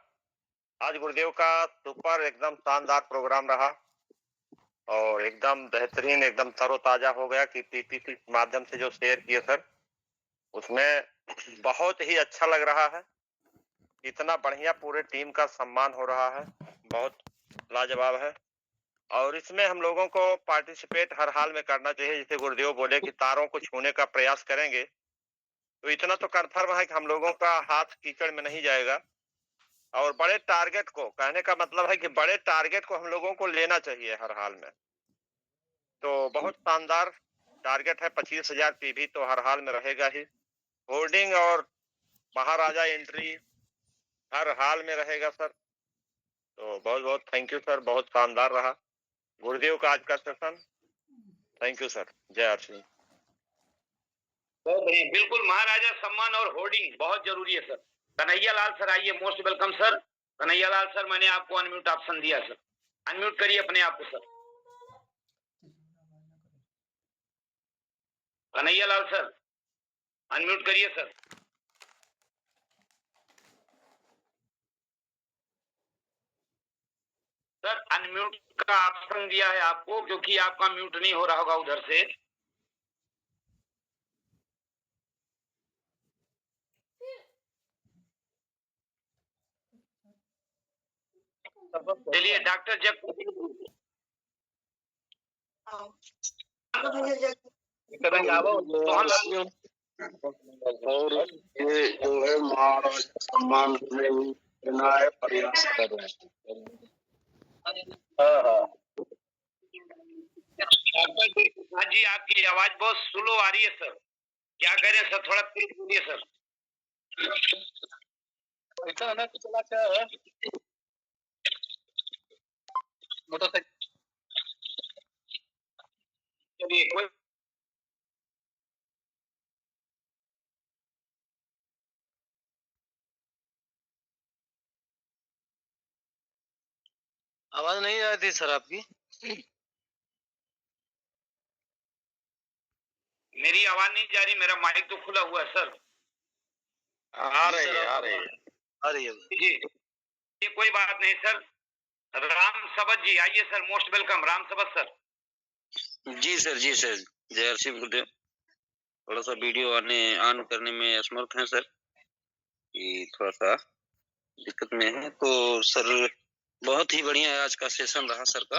आज गुरुदेव का सुपर एकदम शानदार प्रोग्राम रहा और एकदम बेहतरीन, एकदम तरोताजा हो गया कि पीपीटी के माध्यम से जो शेयर किए सर, उसमें बहुत ही अच्छा लग रहा है। इतना बढ़िया पूरे टीम का सम्मान हो रहा है, बहुत लाजवाब है। और इसमें हम लोगों को पार्टिसिपेट हर हाल में करना चाहिए। जैसे गुरुदेव बोले कि तारों को छूने का प्रयास करेंगे, तो इतना तो कन्फर्म है कि हम लोगों का हाथ कीचड़ में नहीं जाएगा। और बड़े टारगेट को, कहने का मतलब है कि बड़े टारगेट को हम लोगों को लेना चाहिए हर हाल में। तो बहुत शानदार टारगेट है। 25,000 पीवी तो हर हाल में रहेगा ही। होर्डिंग और महाराजा एंट्री हर हाल में रहेगा सर। तो बहुत बहुत थैंक यू सर, बहुत शानदार रहा गुरुदेव का आज का session. Thank you sir, Jai Har Singh. बहुत बढ़िया, बिल्कुल। महाराजा सम्मान और होर्डिंग बहुत जरूरी है सर। कन्हैया लाल सर आइए, most welcome sir. Kanhaiya Lal sir, मैंने आपको अनम्यूट ऑप्शन दिया सर, अनम्यूट करिए अपने आप को sir. Kanhaiya Lal sir, unmute करिए सर। सर, अनम्यूट का ऑप्शन दिया है आपको क्योंकि आपका म्यूट नहीं हो रहा होगा उधर से। चलिए डॉक्टर, जब और ये जो है महाराज सम्मान देना है, प्रयास कर रहे हैं। डॉक्टर जी, आपकी आवाज बहुत स्लो आ रही है सर, क्या कह रहे हैं सर? थोड़ा तेज बोलिए सर। ऐसा है ना कि चला क्या है मोटरसाइकिल। चलिए, कोई आवाज नहीं आ रही थी सर आपकी। मेरी आवाज नहीं जा रही? मेरा माइक तो खुला हुआ है सर। आ रही है, आ रही है, आ रही है जी, ये कोई बात नहीं सर। राम सबत जी आइए sir, most welcome. Ram Sabat sir. जी सर, जी सर। जय हर सिंह गुरुदेव। थोड़ा सा वीडियो ऑन करने में असमर्थ हैं सर, कि थोड़ा सा दिक्कत में है। तो सर बहुत ही बढ़िया आज का सेशन रहा सर का।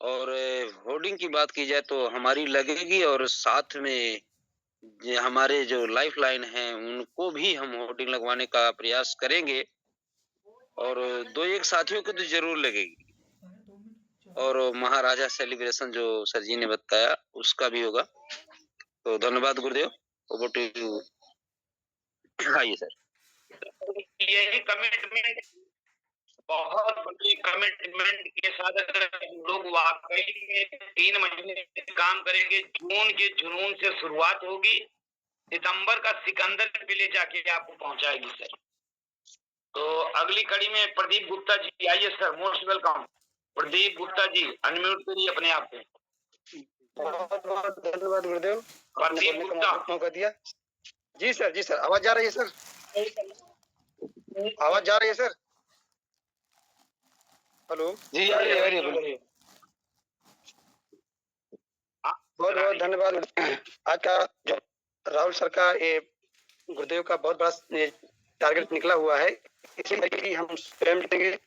और होर्डिंग की बात की जाए तो हमारी लगेगी, और साथ में हमारे जो लाइफ लाइन है उनको भी हम होर्डिंग लगवाने का प्रयास करेंगे। और 2-1 साथियों को तो जरूर लगेगी। और महाराजा सेलिब्रेशन जो सर जी ने बताया उसका भी होगा। तो धन्यवाद गुरुदेव। Over to you. आइए सर। यही कमिटमेंट, बहुत बड़ी कमिटमेंट के साथ अगर लोग वाकई में 3 महीने काम करेंगे, जून के जुनून से शुरुआत होगी, सितंबर का सिकंदर पे ले जाके आपको पहुंचाएगी सर। तो अगली कड़ी में प्रदीप गुप्ता जी आइए sir, most welcome. Pradeep Gupta ji, unmute करिए अपने आप को। बहुत बहुत धन्यवाद गुरुदेव, प्रदीप गुप्ता, मौका दिया। जी सर, जी सर, आवाज जा रही है सर? आवाज जा रही है सर? हेलो जी आ रही है बोलिए। बहुत बहुत धन्यवाद। आज का जो राहुल सर का ये गुरुदेव का बहुत बड़ा ये टारगेट निकला हुआ है, इसी में हम स्वयं देंगे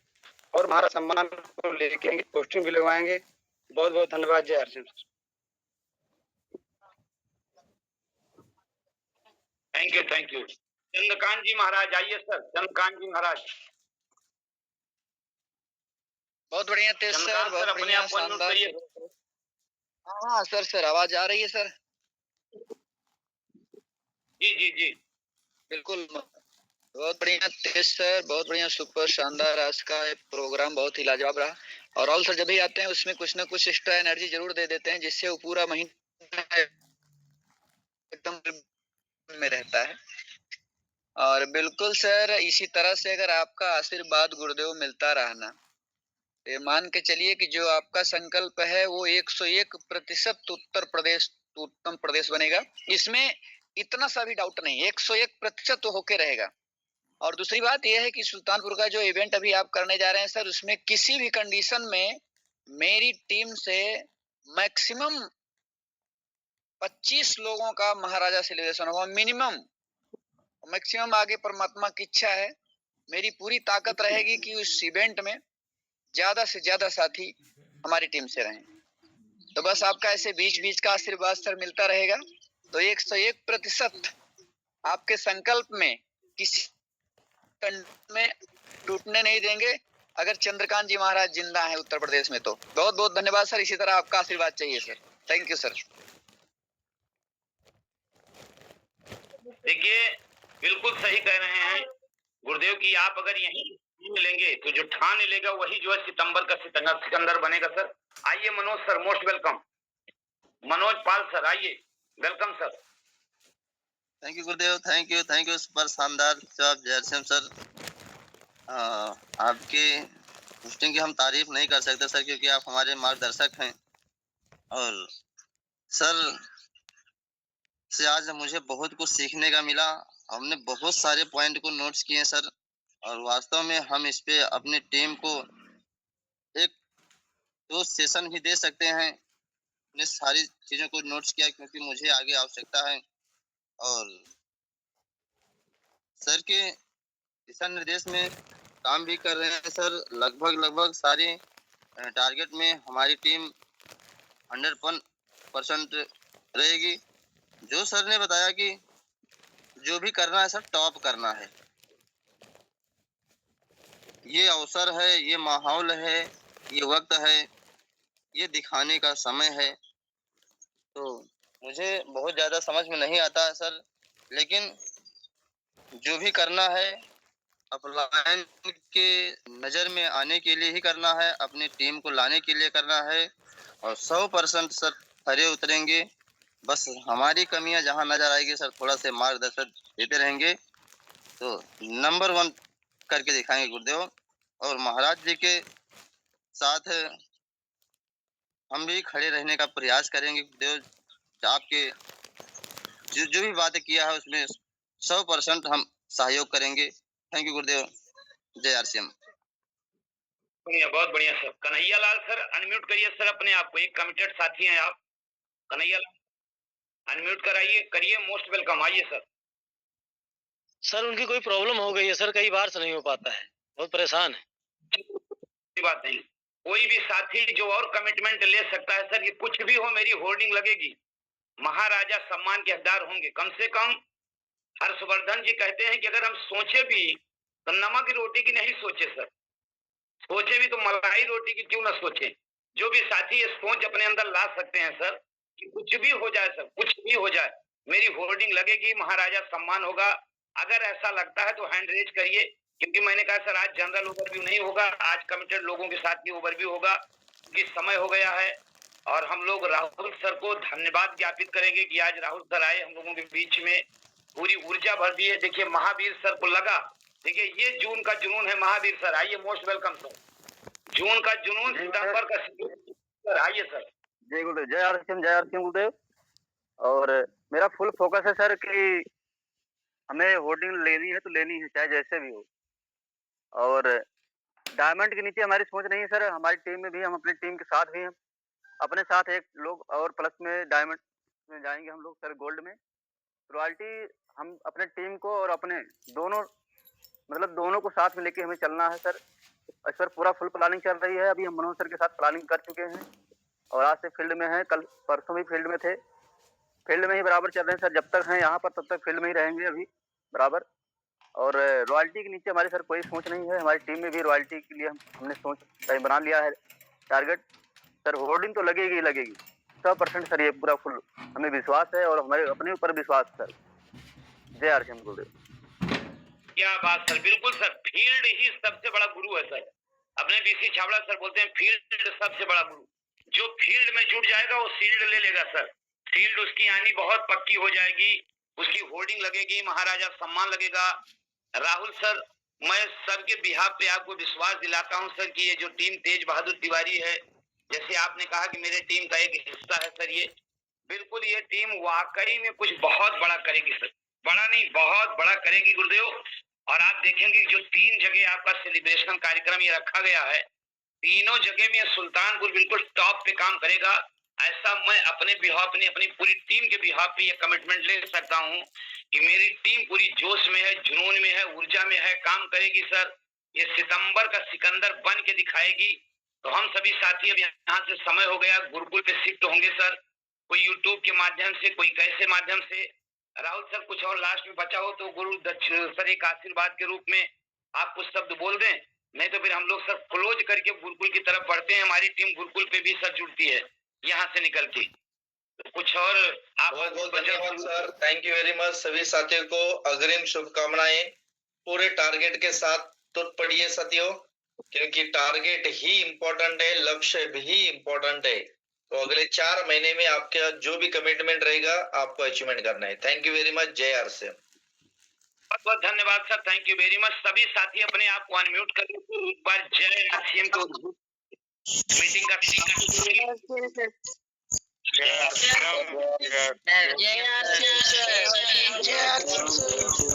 और हमारा सम्मान को लेके पोस्टिंग भी लगवाएंगे। बहुत बहुत धन्यवाद। जय हरसिंह। Thank you. चंद्रकांत जी महाराज आइए सर। चंद्रकांत जी महाराज। बहुत बढ़िया तेज सर, बहुत बढ़िया शानदार। हाँ सर आवाज आ रही है सर? जी बिल्कुल। बहुत बढ़िया तेज सर, बहुत बढ़िया, सुपर शानदार। आज का प्रोग्राम बहुत ही लाजवाब रहा। और राहुल सर जब भी आते हैं उसमें कुछ ना कुछ एक्स्ट्रा एनर्जी जरूर दे देते हैं, जिससे वो पूरा महीना एकदम में रहता है। और बिल्कुल सर, इसी तरह से अगर आपका आशीर्वाद गुरुदेव मिलता रहा ना, ये मान के चलिए कि जो आपका संकल्प है वो 101% उत्तम प्रदेश बनेगा। इसमें इतना सा भी डाउट नहीं, 101% तो होके रहेगा। और दूसरी बात यह है कि सुल्तानपुर का जो इवेंट अभी आप करने जा रहे हैं सर, उसमें किसी भी कंडीशन में मेरी टीम से मैक्सिमम 25 लोगों का महाराजा सेलिब्रेशन होगा, मिनिमम। मैक्सिमम आगे परमात्मा की इच्छा है। मेरी पूरी ताकत रहेगी कि उस इवेंट में ज्यादा से ज्यादा साथी हमारी टीम से रहें। तो बस आपका ऐसे बीच बीच का आशीर्वाद सर मिलता रहेगा। तो 101% आपके संकल्प में किसी में टूटने नहीं देंगे, अगर चंद्रकांत जी महाराज जिंदा हैं उत्तर प्रदेश में तो। बहुत बहुत धन्यवाद सर। इसी तरह आपका आशीर्वाद चाहिए सर। Thank you sir. देखिए बिल्कुल सही कह रहे हैं गुरुदेव की। आप अगर यहीं मिलेंगे तो जो ठान लेगा वही जो है सितंबर का सिकंदर बनेगा सर। आइए Manoj sir, most welcome. Manoj Pal sir आइए, वेलकम सर। थैंक यू गुरुदेव, थैंक यू सुपर शानदार जवाब जय हरसिंह सर। आपकी पोस्टिंग की हम तारीफ नहीं कर सकते सर, क्योंकि आप हमारे मार्गदर्शक हैं। और सर से आज मुझे बहुत कुछ सीखने का मिला। हमने बहुत सारे पॉइंट को नोट्स किए सर, और वास्तव में हम इस पे अपनी टीम को एक 2 सेशन भी दे सकते हैं। ने सारी चीजों को नोट्स किया क्योंकि मुझे आगे आवश्यकता है। और सर के दिशा निर्देश में काम भी कर रहे हैं सर। लगभग सारे टारगेट में हमारी टीम 100% रहेगी। जो सर ने बताया कि जो भी करना है सर, टॉप करना है। ये अवसर है, ये माहौल है, ये वक्त है, ये दिखाने का समय है। तो मुझे बहुत ज़्यादा समझ में नहीं आता है सर, लेकिन जो भी करना है अपलाइन के नज़र में आने के लिए ही करना है, अपनी टीम को लाने के लिए करना है। और 100% सर खरे उतरेंगे। बस हमारी कमियां जहां नजर आएगी सर, थोड़ा से मार्गदर्शन देते रहेंगे तो नंबर 1 करके दिखाएंगे गुरुदेव। और महाराज जी के साथ हम भी खड़े रहने का प्रयास करेंगे गुरुदेव। आपके जो भी बातें किया है उसमें 100% हम सहयोग करेंगे। थैंक यू गुरुदेव। जय आरसीएम। बहुत बढ़िया sir. Kanhaiya Lal sir unmute करिए सर अपने आप को, एक कमिटेड साथी हैं आप। कन्हैया लाल अनम्यूट कराइए, करिए, मोस्ट वेलकम। आइए सर। सर उनकी कोई प्रॉब्लम हो गई है सर, कई बार से नहीं हो पाता है, बहुत परेशान है। कोई बात नहीं, कोई भी साथी जो और कमिटमेंट ले सकता है सर। ये कुछ भी हो, मेरी होर्डिंग लगेगी, महाराजा सम्मान के हकदार होंगे। कम से कम हर्षवर्धन जी कहते हैं कि अगर हम सोचे भी तो नमक की रोटी की नहीं सोचे सर, सोचे भी तो मलाई रोटी की क्यों ना सोचे। जो भी साथी ये सोच अपने अंदर ला सकते हैं सर कि कुछ भी हो जाए सर, कुछ भी हो जाए, मेरी होर्डिंग लगेगी, महाराजा सम्मान होगा। अगर ऐसा लगता है तो हैंड रेज करिए, क्योंकि मैंने कहा सर आज जनरल ओवरव्यू नहीं होगा, आज कमिटेड लोगों के साथ भी ओवरव्यू होगा, क्योंकि समय हो गया है। और हम लोग राहुल सर को धन्यवाद ज्ञापित करेंगे कि आज राहुल सर आए हम लोगों के बीच में, पूरी ऊर्जा भर दी है। देखिए महावीर सर को लगा, देखिए ये जून का जुनून है। महावीर सर आइए, मोस्ट वेलकम सर। जून का जुनून, सितंबर का सर आइए सर। जय गुरुदेव, जय हरसिंह गुरुदेव। और मेरा फुल फोकस है सर कि हमें होर्डिंग लेनी है तो लेनी है, चाहे जैसे भी हो। और डायमंड के नीचे हमारी सोच नहीं है सर। हमारी टीम में भी, हम अपनी टीम के साथ भी हैं, अपने साथ एक लोग और प्लस में डायमंड में जाएंगे हम लोग सर, गोल्ड में। रॉयल्टी हम अपने टीम को और अपने दोनों, मतलब दोनों को साथ में लेके हमें चलना है सर। इस पर पूरा फुल प्लानिंग चल रही है। अभी हम मनोज सर के साथ प्लानिंग कर चुके हैं और आज से फील्ड में हैं। कल परसों भी फील्ड में थे, फील्ड में ही बराबर चल रहे हैं सर। जब तक हैं यहाँ पर तब तक फील्ड में ही रहेंगे अभी बराबर। और रॉयल्टी के नीचे हमारी सर कोई सोच नहीं है। हमारी टीम में भी रॉयल्टी के लिए हमने सोच तय बना लिया है, टारगेट सर। होर्डिंग तो लगेगी ही लगेगी 100% सर, ये पूरा फुल हमें विश्वास है और हमारे अपने ऊपर विश्वास सर। जय आरसीएम गुरुदेव। क्या बात सर, बिल्कुल सर, फील्ड ही सबसे बड़ा गुरु है सर। अपने बीसी छाबड़ा सर बोलते हैं फील्ड सबसे बड़ा गुरु। जो फील्ड में जुट जाएगा वो सील्ड ले लेगा सर। फील्ड उसकी आनी बहुत पक्की हो जाएगी, उसकी होर्डिंग लगेगी, महाराजा सम्मान लगेगा। राहुल सर, मैं सर के बिहाफ पे आपको विश्वास दिलाता हूं सर कि ये जो टीम तेज बहादुर तिवारी है, जैसे आपने कहा कि मेरे टीम का एक हिस्सा है सर, ये बिल्कुल ये टीम वाकई में कुछ बहुत बड़ा करेगी सर। बड़ा नहीं, बहुत बड़ा करेगी गुरुदेव। और आप देखेंगे जो 3 जगह आपका सेलिब्रेशन कार्यक्रम ये रखा गया है, तीनों जगह में सुल्तानपुर बिल्कुल टॉप पे काम करेगा। ऐसा मैं अपने बिहाफ, अपनी पूरी टीम के बिहाफ पे ये कमिटमेंट ले सकता हूँ कि मेरी टीम पूरी जोश में है, जुनून में है, ऊर्जा में है, काम करेगी सर। ये सितंबर का सिकंदर बन के दिखाएगी। तो हम सभी साथी अब यहाँ से समय हो गया, गुरुकुल पे शिफ्ट होंगे सर। कोई यूट्यूब के माध्यम से, कोई कैसे माध्यम से। राहुल सर कुछ और लास्ट में बचा हो तो गुरु सर एक आशीर्वाद के रूप में आप कुछ शब्द बोल दें, नहीं तो फिर हम लोग सर क्लोज करके गुरुकुल की तरफ बढ़ते हैं। हमारी टीम गुरुकुल पे भी सर जुड़ती है यहाँ से निकल के। तो कुछ और आप बहुत बहुत धन्यवाद sir, thank you very much. सभी साथियों को अग्रिम शुभकामनाएं। पूरे टारगेट के साथ टूट पड़िए साथियों, क्योंकि टारगेट ही इम्पोर्टेंट है, लक्ष्य भी इम्पोर्टेंट है। तो अगले 4 महीने में आपका जो भी कमिटमेंट रहेगा आपको अचीवमेंट करना है। Thank you very much. जय आरसीएम। बहुत बहुत धन्यवाद sir, thank you very much. सभी साथी अपने आप को अनम्यूट कर लीजिए, एक बार जय आरसीएम को मीटिंग का जय आरसीएम।